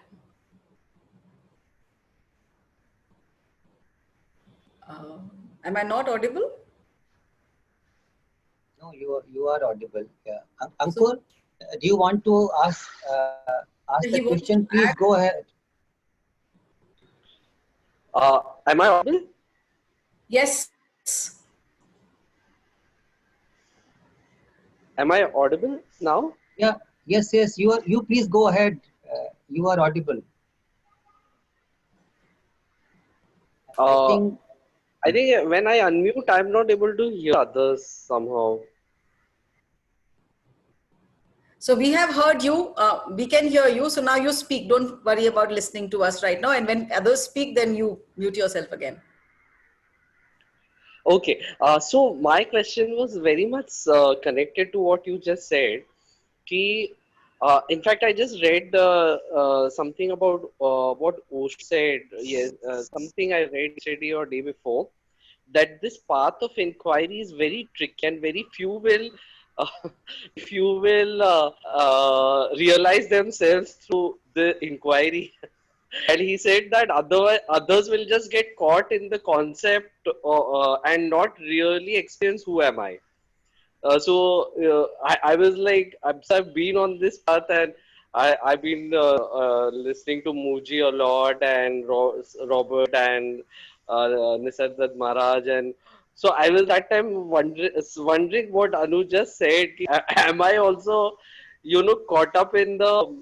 Am I not audible? No, you are audible. Yeah. Ankur, do you want to ask the He wants question? to Please add. go ahead. Am I audible? Yes. Am I audible now? Yeah. Yes. You are. You please go ahead. You are audible. Uh, I think when I unmute, I'm not able to hear others somehow. So we have heard you, we can hear you. So now you speak. Don't worry about listening to us right now. And when others speak, then you mute yourself again. Okay, so my question was very much connected to what you just said. Ki, in fact, I just read something about what Osho said. Yes, something I read yesterday or day before, that this path of inquiry is very tricky and very few will uh, few will realize themselves through the inquiry. And he said that others will just get caught in the concept and not really experience who am I. I was like, I've been on this path, and I've been listening to Muji a lot, and Robert and Nisargadatta Maharaj, and so I was that time wondering what Anu just said. Am I also, caught up in the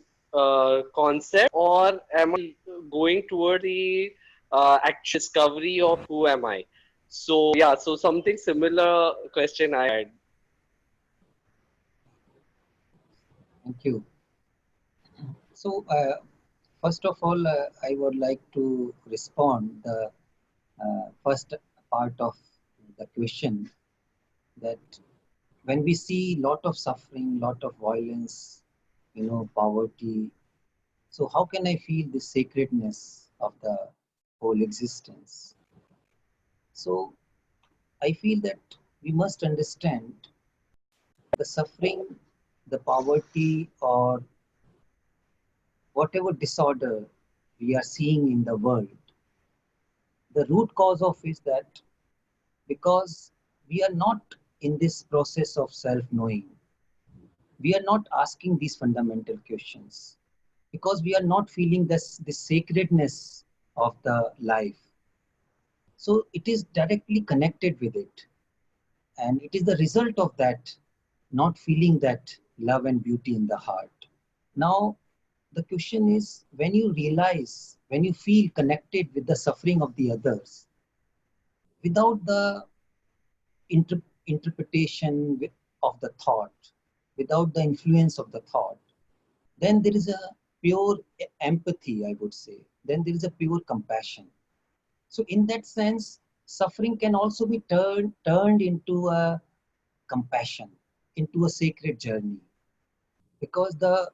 concept, or am I going toward the actual discovery of who am I? So yeah, so something similar question I had. Thank you. So, first of all, I would like to respond the first part of the question, that when we see lot of suffering, lot of violence, poverty, so how can I feel the sacredness of the whole existence? So I feel that we must understand the suffering, the poverty, or whatever disorder we are seeing in the world, the root cause of is that because we are not in this process of self-knowing, we are not asking these fundamental questions because we are not feeling this sacredness of the life. So it is directly connected with it. And it is the result of that, not feeling that love and beauty in the heart. Now, the question is, when you realize, when you feel connected with the suffering of the others, without the interpretation of the thought, without the influence of the thought, then there is a pure empathy, I would say. Then there is a pure compassion. So in that sense, suffering can also be turned into a compassion, into a sacred journey, because the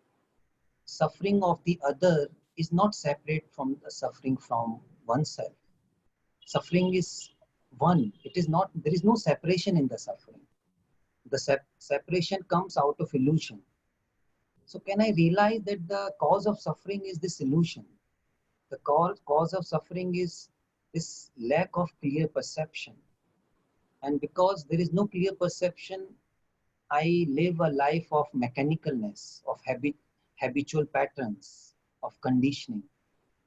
suffering of the other is not separate from the suffering from oneself. Suffering is one. It is not, there is no separation in the suffering. The separation comes out of illusion. So can I realize that the cause of suffering is this illusion? The cause of suffering is this lack of clear perception. And because there is no clear perception, I live a life of mechanicalness, of habitual patterns, of conditioning.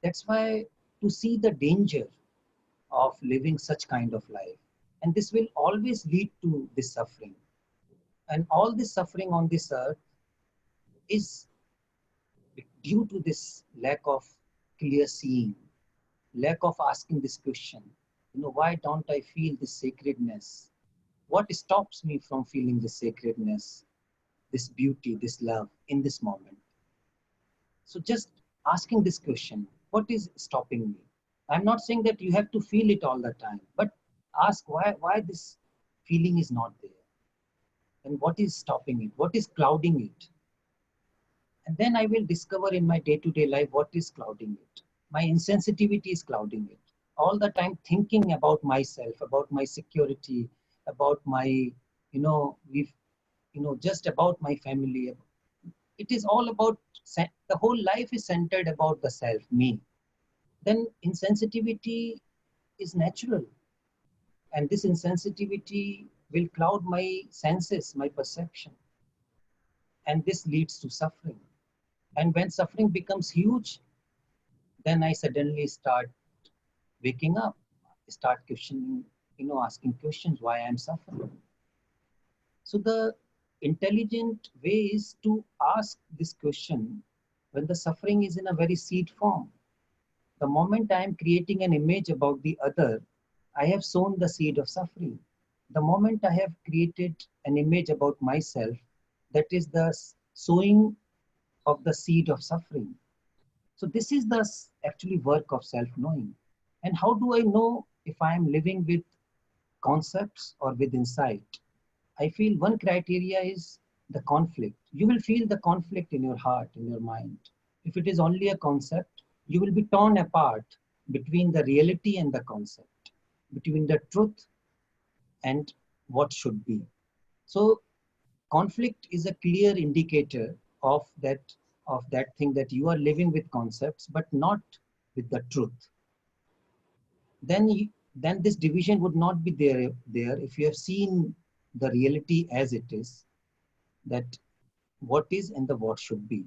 That's why to see the danger of living such kind of life. And this will always lead to this suffering. And all this suffering on this earth is due to this lack of clear seeing, lack of asking this question. Why don't I feel this sacredness? What stops me from feeling this sacredness, this beauty, this love in this moment? So just asking this question, what is stopping me? I'm not saying that you have to feel it all the time, but ask why this feeling is not there. And what is stopping it? What is clouding it? And then I will discover in my day-to-day life what is clouding it. My insensitivity is clouding it. All the time thinking about myself, about my security, about my, just about my family. It is all about, the whole life is centered about the self, me. Then insensitivity is natural. And this insensitivity will cloud my senses, my perception. And this leads to suffering. And when suffering becomes huge, then I suddenly start waking up, start questioning, asking questions why I'm suffering. So the intelligent way is to ask this question when the suffering is in a very seed form. The moment I am creating an image about the other, I have sown the seed of suffering. The moment I have created an image about myself, that is the sowing of the seed of suffering. So this is the actually work of self-knowing. And how do I know if I am living with concepts or with insight? I feel one criteria is the conflict. You will feel the conflict in your heart, in your mind. If it is only a concept, you will be torn apart between the reality and the concept, between the truth and what should be. So conflict is a clear indicator of that thing, that you are living with concepts but not with the truth. Then this division would not be there if you have seen the reality as it is, that what is and the what should be.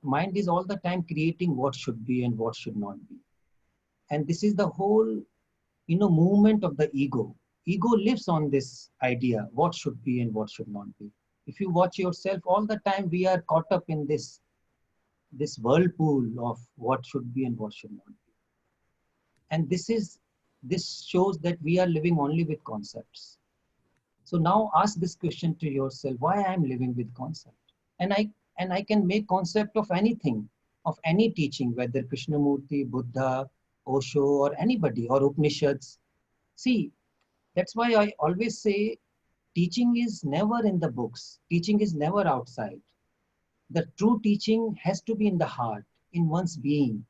Mind is all the time creating what should be and what should not be. And this is the whole movement of the ego. Ego lives on this idea, what should be and what should not be. If you watch yourself, all the time we are caught up in this whirlpool of what should be and what should not be. And this shows that we are living only with concepts. So now ask this question to yourself, why I am living with concept? And I can make concept of anything, of any teaching, whether Krishnamurti, Buddha, Osho, or anybody, or Upanishads. See, that's why I always say teaching is never in the books. Teaching is never outside. The true teaching has to be in the heart, in one's being.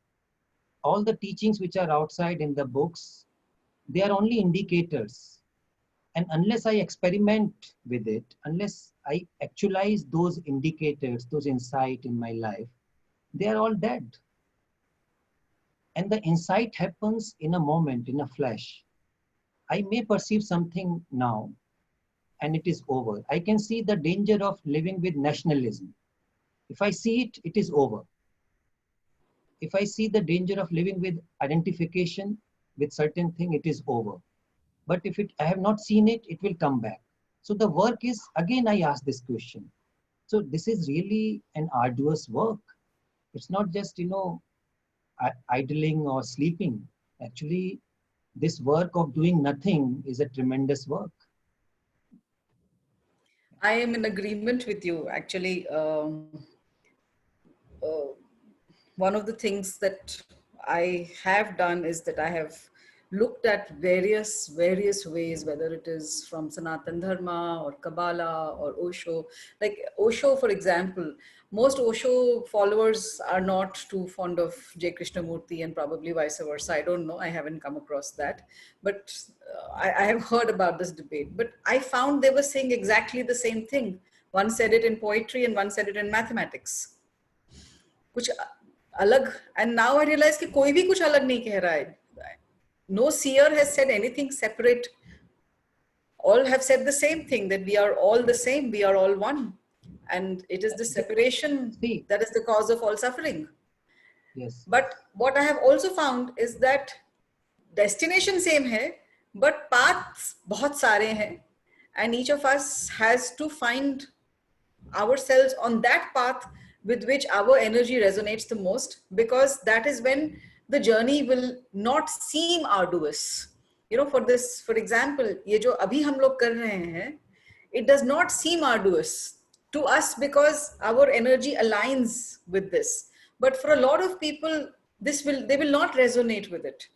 All the teachings which are outside in the books, they are only indicators. And unless I experiment with it, unless I actualize those indicators, those insight in my life, they are all dead. And the insight happens in a moment, in a flash. I may perceive something now and it is over. I can see the danger of living with nationalism. If I see it, it is over. If I see the danger of living with identification with certain thing, it is over. But if I have not seen it, it will come back. So the work is, again, I ask this question. So this is really an arduous work. It's not just, idling or sleeping. Actually, this work of doing nothing is a tremendous work. I am in agreement with you. Actually, one of the things that I have done is that I have looked at various ways, whether it is from Sanatan Dharma or Kabbalah or Osho. Like Osho, for example, most Osho followers are not too fond of J. Krishnamurti, and probably vice versa. I don't know. I haven't come across that. But I have heard about this debate. But I found they were saying exactly the same thing. One said it in poetry and one said it in mathematics. कुछ अलग, and now I realize कि कोई भी कुछ अलग नहीं कह रहा है. No seer has said anything separate. All have said the same thing, that we are all the same, we are all one, and it is the separation that is the cause of all suffering. Yes. But what I have also found is that destination same hai, but paths बहुत सारे हैं, and each of us has to find ourselves on that path with which our energy resonates the most, because that is when the journey will not seem arduous. For this, for example, ये जो अभी हम लोग कर रहे हैं, it does not seem arduous to us because our energy aligns with this. But for a lot of people, they will not resonate with it.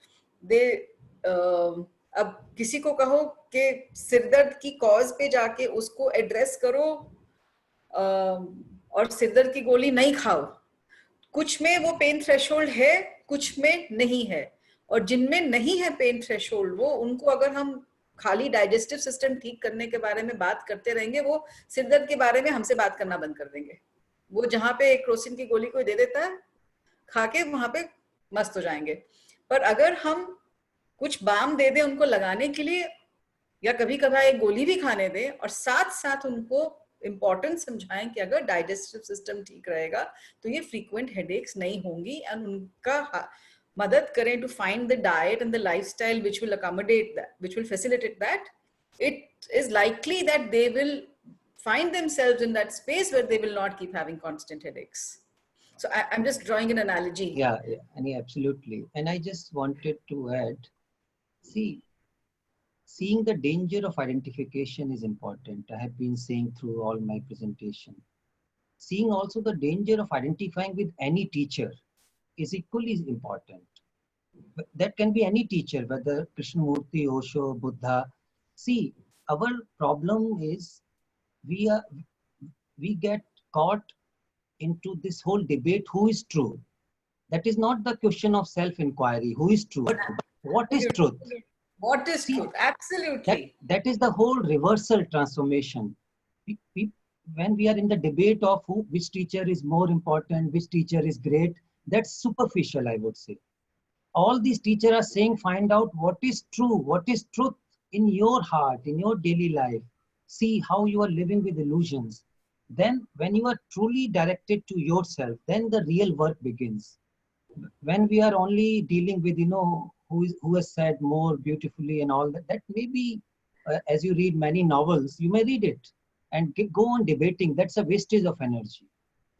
अब किसी को कहो कि सिरदर्द की कॉज पे जाके उसको एड्रेस करो और सिरदर्द की गोली नहीं खाओ. कुछ में वो पेन थ्रेशोल्ड है, कुछ में नहीं है, और जिनमें नहीं है पेन थ्रेशोल्ड, वो उनको अगर हम खाली डाइजेस्टिव सिस्टम ठीक करने के बारे में बात करते रहेंगे, वो सिरदर्द के बारे में हमसे बात करना बंद कर देंगे. वो जहां पे एक क्रोसिन की गोली कोई दे देता है, खा के वहां पे मस्त हो जाएंगे. पर अगर हम कुछ बाम दे दें उनको लगाने के लिए, या कभी कभार एक गोली भी खाने दें, और साथ साथ उनको इम्पोर्टेंस समझाएं कि अगर डाइजेस्टिव सिस्टम ठीक रहेगा तो ये फ्रीक्वेंट हेडेक्स नहीं होंगी, एंड उनका मदद करें to find the diet and the lifestyle which will accommodate that, which will facilitate that, it is likely that they will find themselves in that space where they will not keep having constant headaches. So I'm just drawing an analogy. Yeah, absolutely. And I just wanted to add, seeing the danger of identification is important. I have been saying through all my presentation. Seeing also the danger of identifying with any teacher is equally important. That can be any teacher, whether Krishnamurti, Osho, Buddha. See, our problem is we get caught into this whole debate, who is true? That is not the question of self-inquiry, who is true? But what is truth? What is truth? Absolutely. That is the whole reversal transformation. When we are in the debate of which teacher is more important, which teacher is great, that's superficial, I would say. All these teachers are saying, find out what is true, what is truth in your heart, in your daily life. See how you are living with illusions. Then when you are truly directed to yourself, then the real work begins. When we are only dealing with, who has said more beautifully and all that, that maybe as you read many novels, you may read it and go on debating. That's a wastage of energy.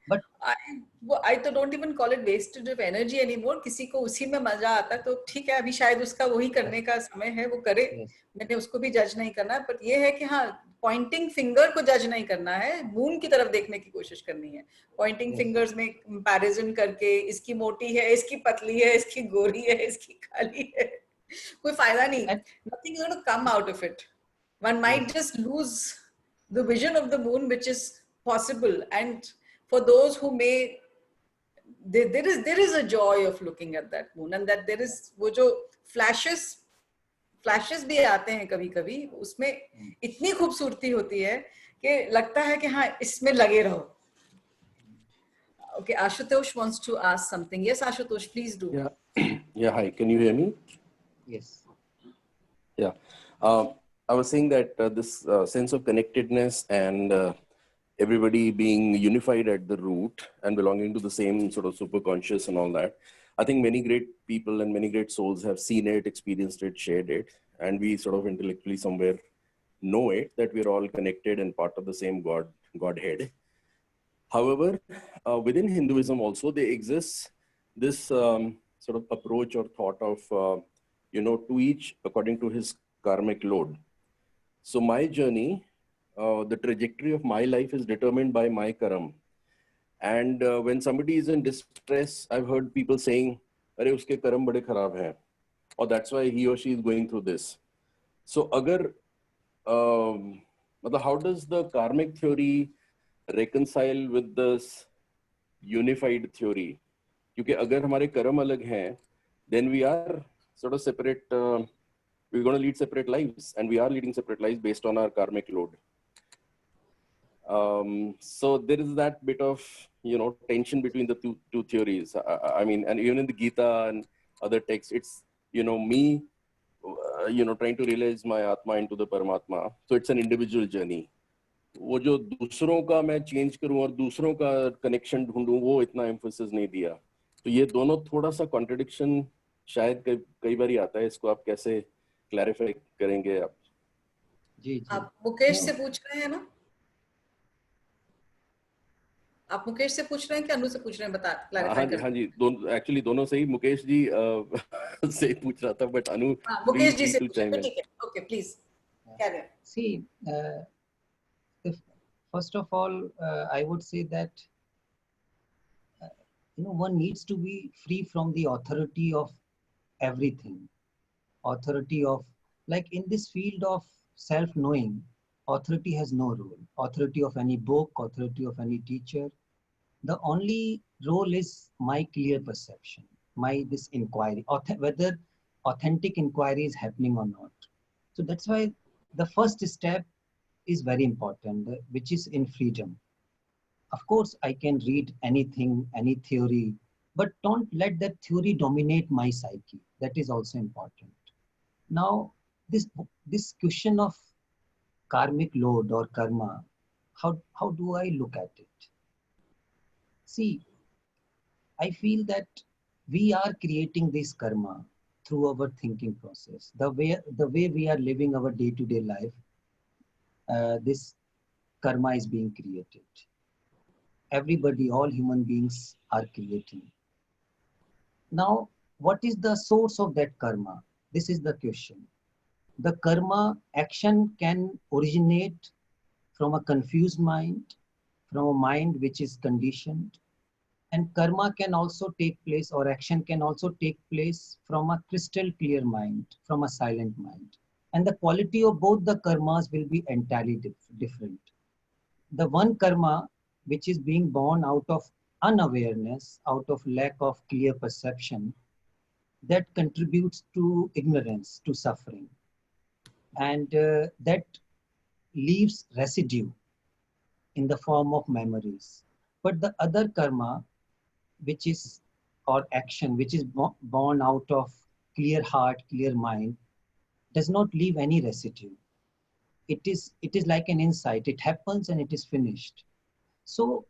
But I don't even call it wastage of energy anymore. किसी को उसी में मजा आता तो ठीक है, अभी शायद उसका वही करने का समय है, वो करे. मैंने उसको भी जज नहीं करना, पर ये है कि हाँ, पॉइंटिंग फिंगर को जज नहीं करना है, मून की तरफ देखने की कोशिश करनी है. पॉइंटिंग फिंगर्स में कंपैरिजन करके, इसकी मोटी है, इसकी पतली है, इसकी गोरी है, इसकी काली है, कोई फायदा नहीं. Nothing is going to come out of it. One might just lose the vision of the moon, which is possible. And for those who may, there is a joy of looking at that moon, and that there is वो जो flashes भी आते हैं कभी-कभी, उसमें इतनी खूबसूरती होती है कि लगता है कि हाँ, इसमें लगे रहो. Okay, Ashutosh wants to ask something. Yes, Ashutosh, please do. Yeah. Yeah. Hi. Can you hear me? Yes. Yeah. I was saying that this sense of connectedness and everybody being unified at the root and belonging to the same sort of superconscious and all that. I think many great people and many great souls have seen it, experienced it, shared it, and we sort of intellectually somewhere know it that we're all connected and part of the same Godhead. However, within Hinduism also there exists this sort of approach or thought of to each according to his karmic load. So my journey, the trajectory of my life is determined by my karam. And when somebody is in distress, I've heard people saying, "Arey uske karam bade kharab hai," or that's why he or she is going through this. So, how does the karmic theory reconcile with this unified theory? क्योंकि अगर हमारे कर्म अलग हैं, then we are sort of separate. We're going to lead separate lives, and we are leading separate lives based on our karmic load. So there is that bit of tension between the two theories. I mean, and even in the Gita and other texts, it's me trying to realize my atma into the Paramatma. So it's an individual journey. वो जो दूसरों का मैं change करूं और दूसरों का connection ढूंढूं वो इतना एम्फोसिस नहीं दिया. तो ये दोनों थोड़ा सा कॉन्ट्रडिक्शन शायद कई बार आता है. इसको आप कैसे क्लैरिफाई करेंगे आप? जी जी. आप मुकेश से पूछ रहे हैं ना? आप मुकेश से पूछ रहे हैं कि अनु से पूछ रहे हैं? बता क्लैरिफाई कर. हाँ जी, एक्चुअली दोनों से ही. मुकेश जी से पूछ रहा था, बट अनु मुकेश जी से ठीक है. Okay, please carry on. See, first of all, I would say that one needs to be free from the authority of everything. Authority of, like in this field of self-knowing, authority has no role. Authority of any book, authority of any teacher. The only role is my clear perception, this inquiry, whether authentic inquiry is happening or not. So that's why the first step is very important, which is in freedom. Of course, I can read anything, any theory, but don't let that theory dominate my psyche. That is also important. Now, this question of karmic load or karma, how do I look at it? See, I feel that we are creating this karma through our thinking process. The way we are living our day-to-day life, this karma is being created. Everybody, all human beings are creating. Now, what is the source of that karma? This is the question. The karma action can originate from a confused mind, from a mind which is conditioned. And karma can also take place, or action can also take place from a crystal clear mind, from a silent mind. And the quality of both the karmas will be entirely different. The one karma, which is being born out of unawareness, out of lack of clear perception, that contributes to ignorance, to suffering. And that leaves residue in the form of memories. But the other karma, which is, or action, which is born out of clear heart, clear mind, does not leave any residue. It is like an insight. It happens and it is finished. So,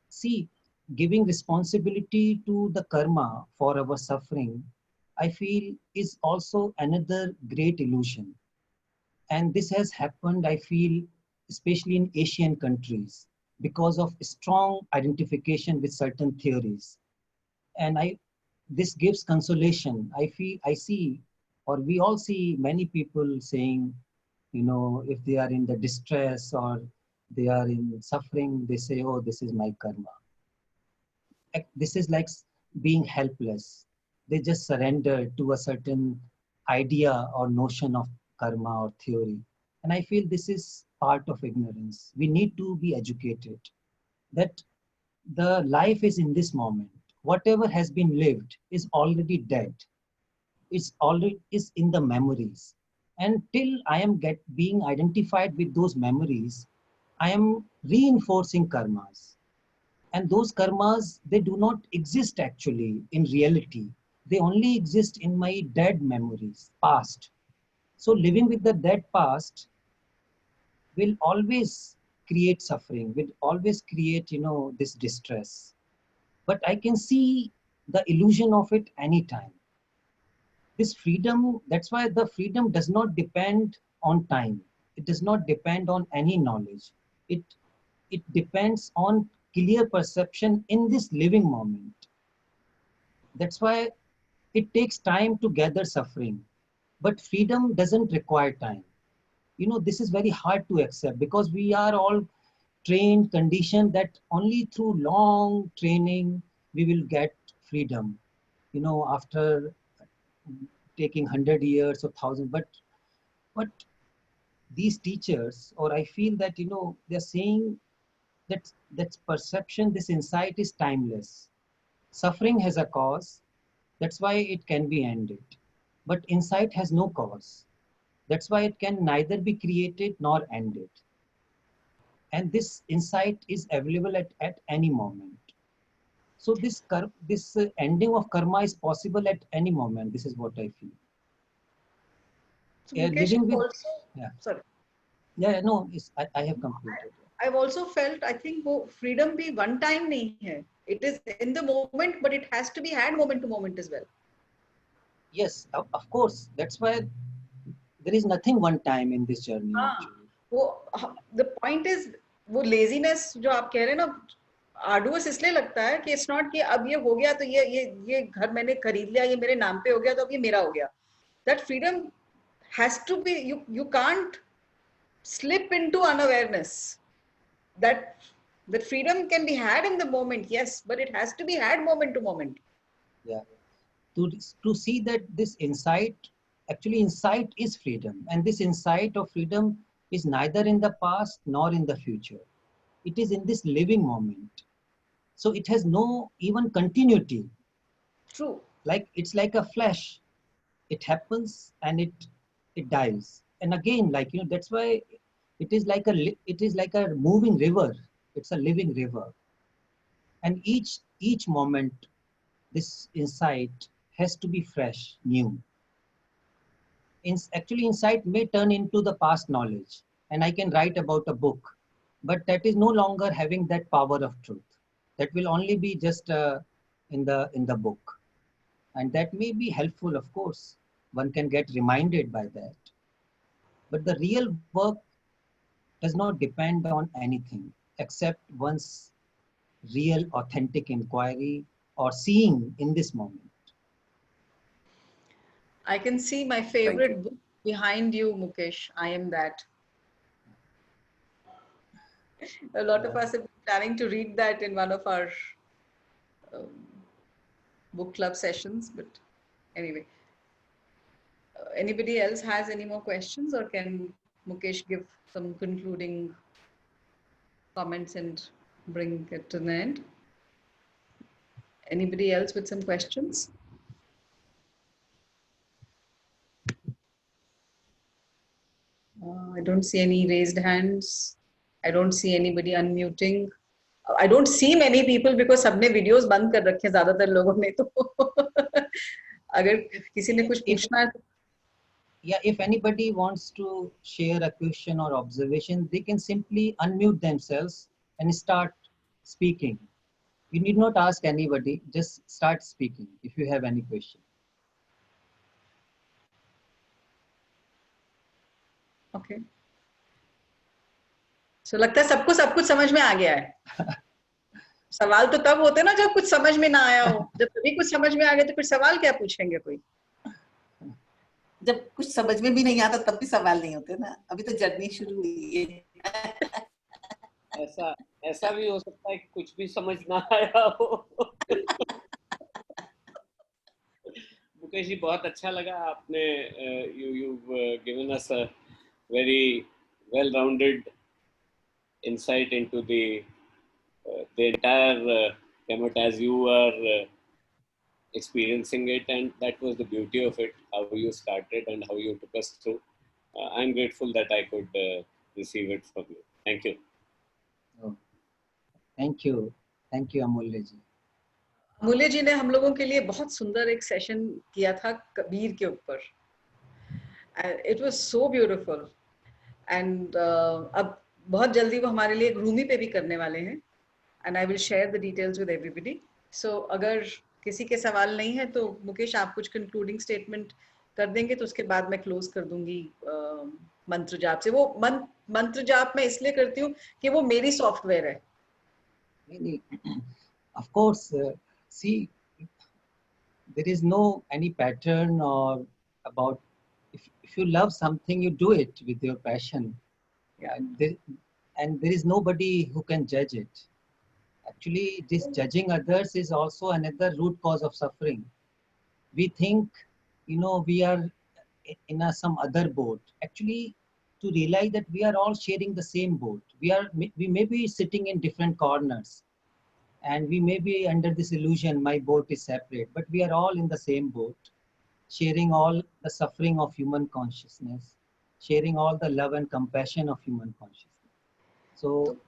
see, giving responsibility to the karma for our suffering, I feel, is also another great illusion. And this has happened, I feel, especially in Asian countries, because of strong identification with certain theories. And this gives consolation. I see, or we all see many people saying, if they are in the distress or they are in suffering, they say, oh, this is my karma. This is like being helpless. They just surrender to a certain idea or notion of karma or theory. And I feel this is part of ignorance. We need to be educated that the life is in this moment. Whatever has been lived is already dead. It's already is in the memories. And till I am being identified with those memories, I am reinforcing karmas. And those karmas, they do not exist actually in reality. They only exist in my dead memories, past. So living with the dead past will always create suffering, will always create, this distress. But I can see the illusion of it anytime. This freedom, that's why the freedom does not depend on time. It does not depend on any knowledge. It, it depends on clear perception in this living moment. That's why it takes time to gather suffering. But freedom doesn't require time. This is very hard to accept because we are all trained, conditioned that only through long training we will get freedom. After taking 100 years or 1,000, but these teachers, or I feel that they're saying that perception, this insight is timeless. Suffering has a cause, that's why it can be ended. But insight has no cause, that's why it can neither be created nor ended. And this insight is available at any moment. So this ending of karma is possible at any moment. This is what I feel. So Mukesh, Living with, also, yeah, sorry, yeah, no, I have completed. I've also felt, I think freedom be one time nahi hai. It is in the moment, but it has to be had moment to moment as well. Yes, of course. That's why there is nothing one time in this journey. हाँ, Actually. वो the point is वो laziness जो आप कह रहे हैं ना, arduous इसलिए लगता है कि इट्स नॉट कि अब ये हो गया तो ये घर मैंने खरीद लिया, ये मेरे नाम पे हो गया तो अब ये मेरा हो गया. That freedom has to be, you can't slip into unawareness. That freedom can be had in the moment, yes, but it has to be had moment to moment. Yeah. To see that this insight, actually insight is freedom, and this insight of freedom is neither in the past nor in the future. It is in this living moment. So it has no even continuity. True. Like it's like a flash. It happens and it dies. And again, that's why it is like a moving river. It's a living river. And each moment, this insight has to be fresh, new. Actually, insight may turn into the past knowledge, and I can write about a book, but that is no longer having that power of truth. That will only be just in the book, and that may be helpful, of course. One can get reminded by that, but the real work does not depend on anything except one's real, authentic inquiry or seeing in this moment. I can see my Thank favorite you. book behind you, Mukesh. I Am That. A lot of Yeah. us have been planning to read that in one of our um, book club sessions, but anyway. Anybody else has any more questions, or can Mukesh give some concluding comments and bring it to the end? Anybody else with some questions? I don't see any raised hands. I don't see anybody unmuting. I don't see many people because सबने videos बंद कर रखे हैं ज़्यादातर लोगों ने तो अगर किसी ने कुछ पूछना है Yeah, if anybody wants to share a question or observation, they can simply unmute themselves and start speaking. You need not ask anybody, just start speaking if you have any question. Okay so लगता है सबको सब कुछ समझ में आ गया है सवाल तो तब होते ना जब कुछ समझ में ना आया हो जब तभी कुछ समझ में आ गया तो फिर सवाल क्या पूछेंगे कोई जब कुछ समझ में भी नहीं आता तब भी सवाल नहीं होते ना अभी तो जर्नी शुरू हुई है ऐसा भी हो सकता है कि कुछ भी समझ ना आया हो मुकेश जी बहुत अच्छा लगा आपने you've given us a very well rounded insight into the entire gamut as you are experiencing it, and that was the beauty of it, how you started and how you took us through. I'm grateful that I could receive it from you. Thank you. Oh, thank you. Thank you अमूल्य जी। अमूल्य जी ने हम लोगों के लिए बहुत सुंदर एक सेशन किया था कबीर के ऊपर. It was so beautiful. And अब बहुत जल्दी वो हमारे लिए एक रूमी पे भी करने वाले हैं. And I will share the details with everybody. So अगर किसी के सवाल नहीं है तो मुकेश आप कुछ कंक्लूडिंग स्टेटमेंट कर देंगे तो उसके बाद मैं क्लोज कर दूंगी मंत्र जाप से. वो मंत्र जाप मैं इसलिए करती हूँ कि वो मेरी सॉफ्टवेयर है. नहीं, of course, see, there is no any pattern or about if you love something, you do it with your passion. Yeah. And there is nobody who can judge it. Actually, this judging others is also another root cause of suffering. We think, we are in some other boat. Actually, to realize that we are all sharing the same boat. We may be sitting in different corners, and we may be under this illusion my boat is separate, but we are all in the same boat, sharing all the suffering of human consciousness, sharing all the love and compassion of human consciousness. So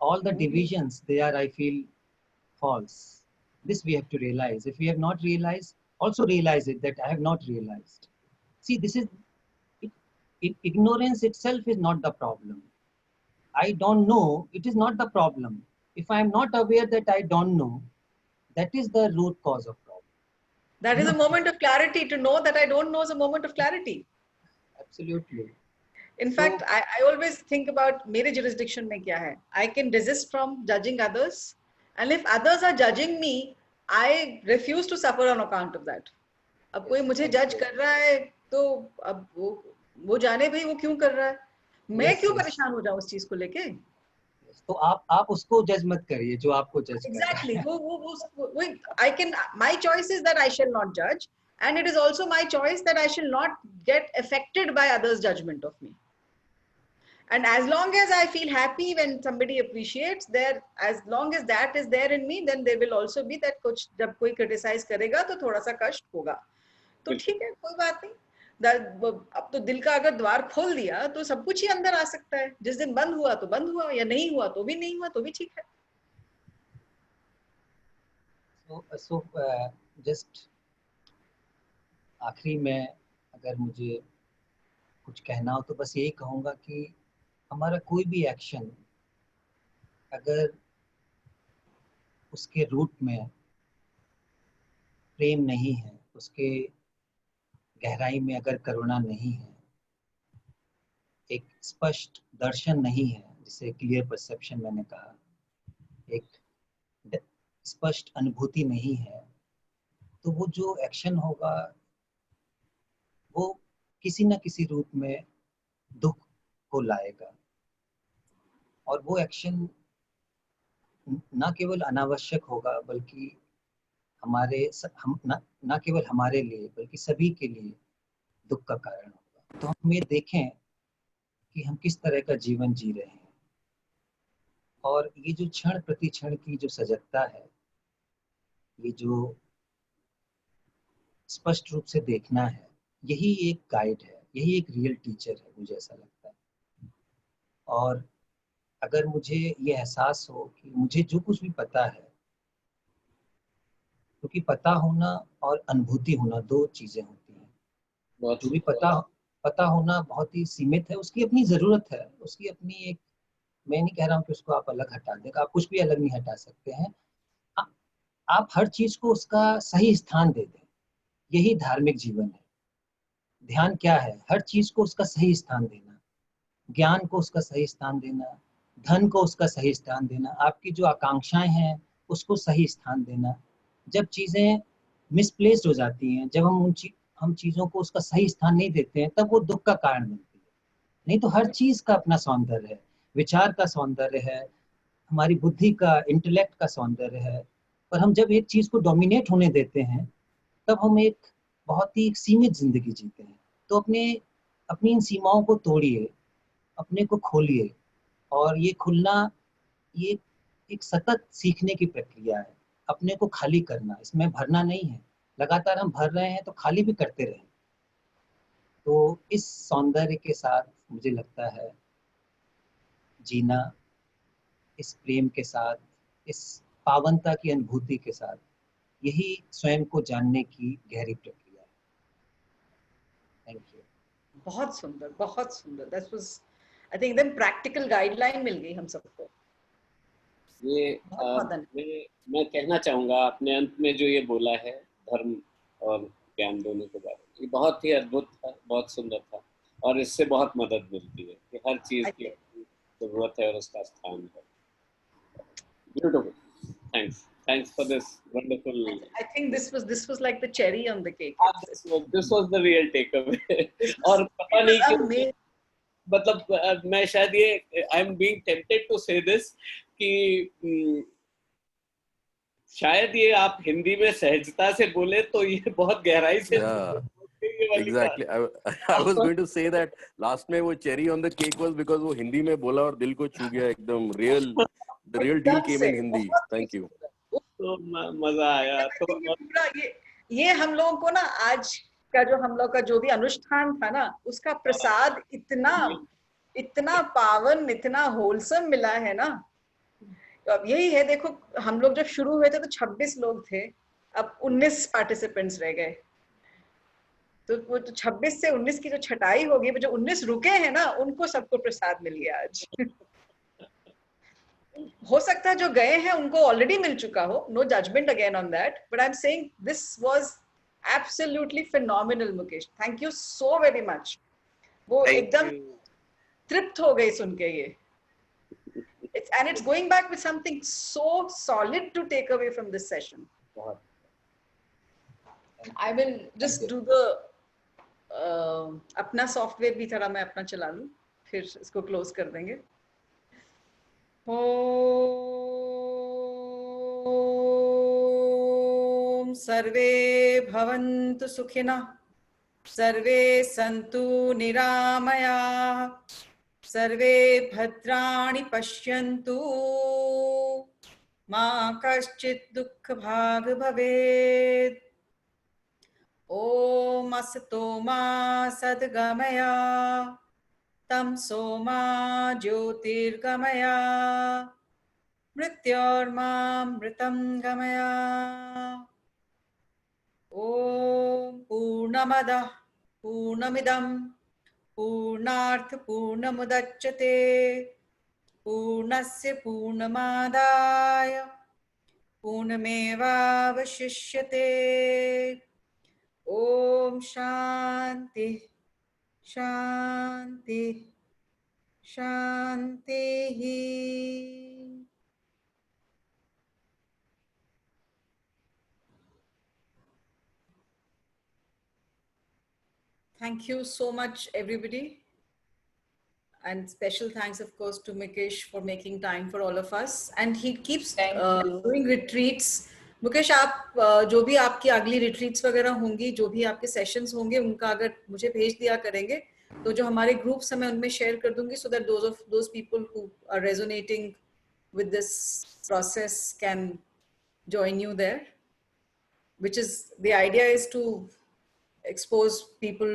all the divisions, they are, I feel, false. This we have to realize. If we have not realized, also realize it that I have not realized. See, this is ignorance itself is not the problem. I don't know, it is not the problem. If I am not aware that I don't know, that is the root cause of problem. That is a moment of clarity. To know that I don't know is a moment of clarity. Absolutely. In So, fact, I always think about मेरे jurisdiction में क्या है. I can resist from judging others, and if others are judging me, I refuse to suffer on account of that. अब कोई मुझे जज कर रहा है तो अब वो जाने भाई वो क्यों कर रहा है. मैं yes, क्यों yes. परेशान हो जाऊं उस चीज को लेके. तो आप उसको जज मत करिए जो आपको जज कर रहा है. Exactly. I can. My choice is that I shall not judge, and it is also my choice that I shall not get affected by others' judgment of me. And as long as I feel happy when somebody appreciates there, as long as that is there in me, then there will also be that कुछ जब कोई criticize करेगा तो थोड़ा सा कष्ट होगा. तो ठीक है, कोई बात नहीं. अब तो दिल का अगर द्वार खोल दिया तो सब कुछ ही अंदर आ सकता है. जिस दिन बंद हुआ तो बंद हुआ, या नहीं हुआ तो भी नहीं हुआ तो भी ठीक है. So just आखिरी में अगर मुझे कुछ कहना हो तो बस यही कहूँगा कि हमारा कोई भी एक्शन अगर उसके रूट में प्रेम नहीं है, उसके गहराई में अगर करुणा नहीं है, एक स्पष्ट दर्शन नहीं है, जिसे क्लियर परसेप्शन मैंने कहा, एक स्पष्ट अनुभूति नहीं है, तो वो जो एक्शन होगा वो किसी न किसी रूप में दुख को लाएगा. और वो एक्शन ना केवल अनावश्यक होगा बल्कि ना केवल हमारे लिए बल्कि सभी के लिए दुख का कारण होगा. तो हम ये देखें कि हम किस तरह का जीवन जी रहे हैं, और ये जो क्षण प्रति क्षण की जो सजगता है, ये जो स्पष्ट रूप से देखना है, यही एक गाइड है, यही एक रियल टीचर है, मुझे ऐसा लगता है. और अगर मुझे ये एहसास हो कि मुझे जो कुछ भी पता है, क्योंकि पता होना और अनुभूति होना दो चीजें होती हैं. जो भी पता होना बहुत ही सीमित है, उसकी अपनी जरूरत है, उसकी अपनी एक, मैं नहीं कह रहा हूँ कि उसको आप अलग हटा दें, आप कुछ भी अलग नहीं हटा सकते हैं. आप हर चीज को उसका सही स्थान दे दें, यही धार्मिक जीवन है. ध्यान क्या है? हर चीज को उसका सही स्थान देना, ज्ञान को उसका सही स्थान देना, धन को उसका सही स्थान देना, आपकी जो आकांक्षाएं हैं उसको सही स्थान देना. जब चीजें मिसप्लेस्ड हो जाती हैं, जब हम चीजों को उसका सही स्थान नहीं देते हैं, तब वो दुख का कारण बनती है. नहीं तो हर चीज का अपना सौंदर्य है, विचार का सौंदर्य है, हमारी बुद्धि का, इंटेलेक्ट का सौंदर्य है. पर हम जब एक चीज को डोमिनेट होने देते हैं, तब हम एक बहुत ही सीमित जिंदगी जीते हैं. तो अपनी इन सीमाओं को तोड़िए, अपने को खोलिए. और ये खुलना, ये एक सतत सीखने की प्रक्रिया है. अपने को खाली करना, इसमें भरना नहीं है. लगातार हम भर रहे हैं तो खाली भी करते रहें. तो इस सौंदर्य के साथ मुझे लगता है जीना, इस प्रेम के साथ, इस पावनता की अनुभूति के साथ। यही स्वयं को जानने की गहरी प्रक्रिया है। Thank you. बहुत सुंदर, बहुत सुंदर। दैट वाज, आई थिंक, एकदम प्रैक्टिकल गाइडलाइन मिल गई हम सबको। ये बहुत मदन। मैं कहना चाहूँगा अपने अंत में जो ये बोला है धर्म और ज्ञान दोनों के बारे में, ये बहुत ही अद्भुत था, बहुत सुंदर था, और इससे बहुत मदद मिलती है कि हर चीज़ की जरूरत है और उसका स्थान है। Beautiful, thanks for this wonderful. I think this was like the cherry on the cake. This was the real takeaway. और पता नहीं क्यों, मतलब मैं शायद ये I am being tempted to say this कि शायद ये आप हिंदी में सहजता से बोले तो ये बहुत गहराई से Exactly. I was going to say that last में वो cherry on the cake was because वो हिंदी में बोला और दिल को छू गया एकदम। The real deal came in Hindi. Thank you. तो मजा आया। तो ये हम लोगों को ना आज का जो हम लोग का जो भी अनुष्ठान था ना, उसका प्रसाद इतना पावन, इतना होलसम मिला है ना। तो अब यही है, देखो हम लोग जब शुरू हुए थे तो 26 लोग थे, अब 19 पार्टिसिपेंट्स रह गए। तो वो 26 से 19 की जो छटाई होगी, जो 19 रुके हैं ना, उनको सबको प्रसाद मिल गया आज। हो सकता है जो गए हैं उनको ऑलरेडी मिल चुका हो, no judgement again on that, but I am saying this was absolutely phenomenal. Mukesh, thank you so very much. वो एकदम तृप्त हो गई सुन के ये। It's going back with something so solid to take away from this session. I will just do the अपना software भी थोड़ा मैं अपना चला लूं, फिर इसको क्लोज कर देंगे। ओम सर्वे भवन्तु सुखिनः, सर्वे सन्तु निरामयाः, सर्वे भद्राणि पश्यन्तु, मा कश्चित् दुःखभाग् भवेत्। ओम असतो मा सद्गमय, तमसो मा ज्योतिर्गमय, मृत्योर्मामृतं गमय। ओम पूर्णमदः पूर्णमिदं पूर्णात् पूर्णमुदच्यते, पूर्णस्य पूर्णमादाय पूर्णमेवावशिष्यते। ओम शांति शांति शांति। Thank you so much, everybody. And special thanks, of course, to Mukesh for making time for all of us. And he keeps doing retreats. Mukesh, आप जो भी आपकी अगली रिट्रीट्स वगैरह होंगी, जो भी आपके सेशंस होंगे, उनका अगर मुझे भेज दिया करेंगे तो जो हमारे ग्रुप्स हैं मैं उनमें शेयर कर दूंगी, so that those people who are resonating with this process can join you there. Which is, the idea is to expose people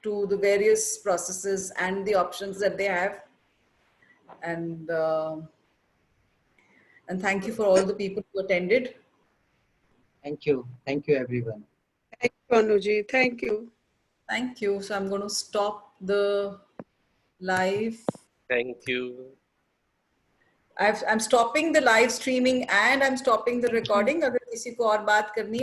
to the various processes and the options that they have. And thank you for all the people who attended. Thank you everyone. Thank you, Anuji. Thank you. Thank you. So I'm going to stop the live. Thank you. I'm stopping the live streaming and I'm stopping the recording. अगर किसी को और बात करनी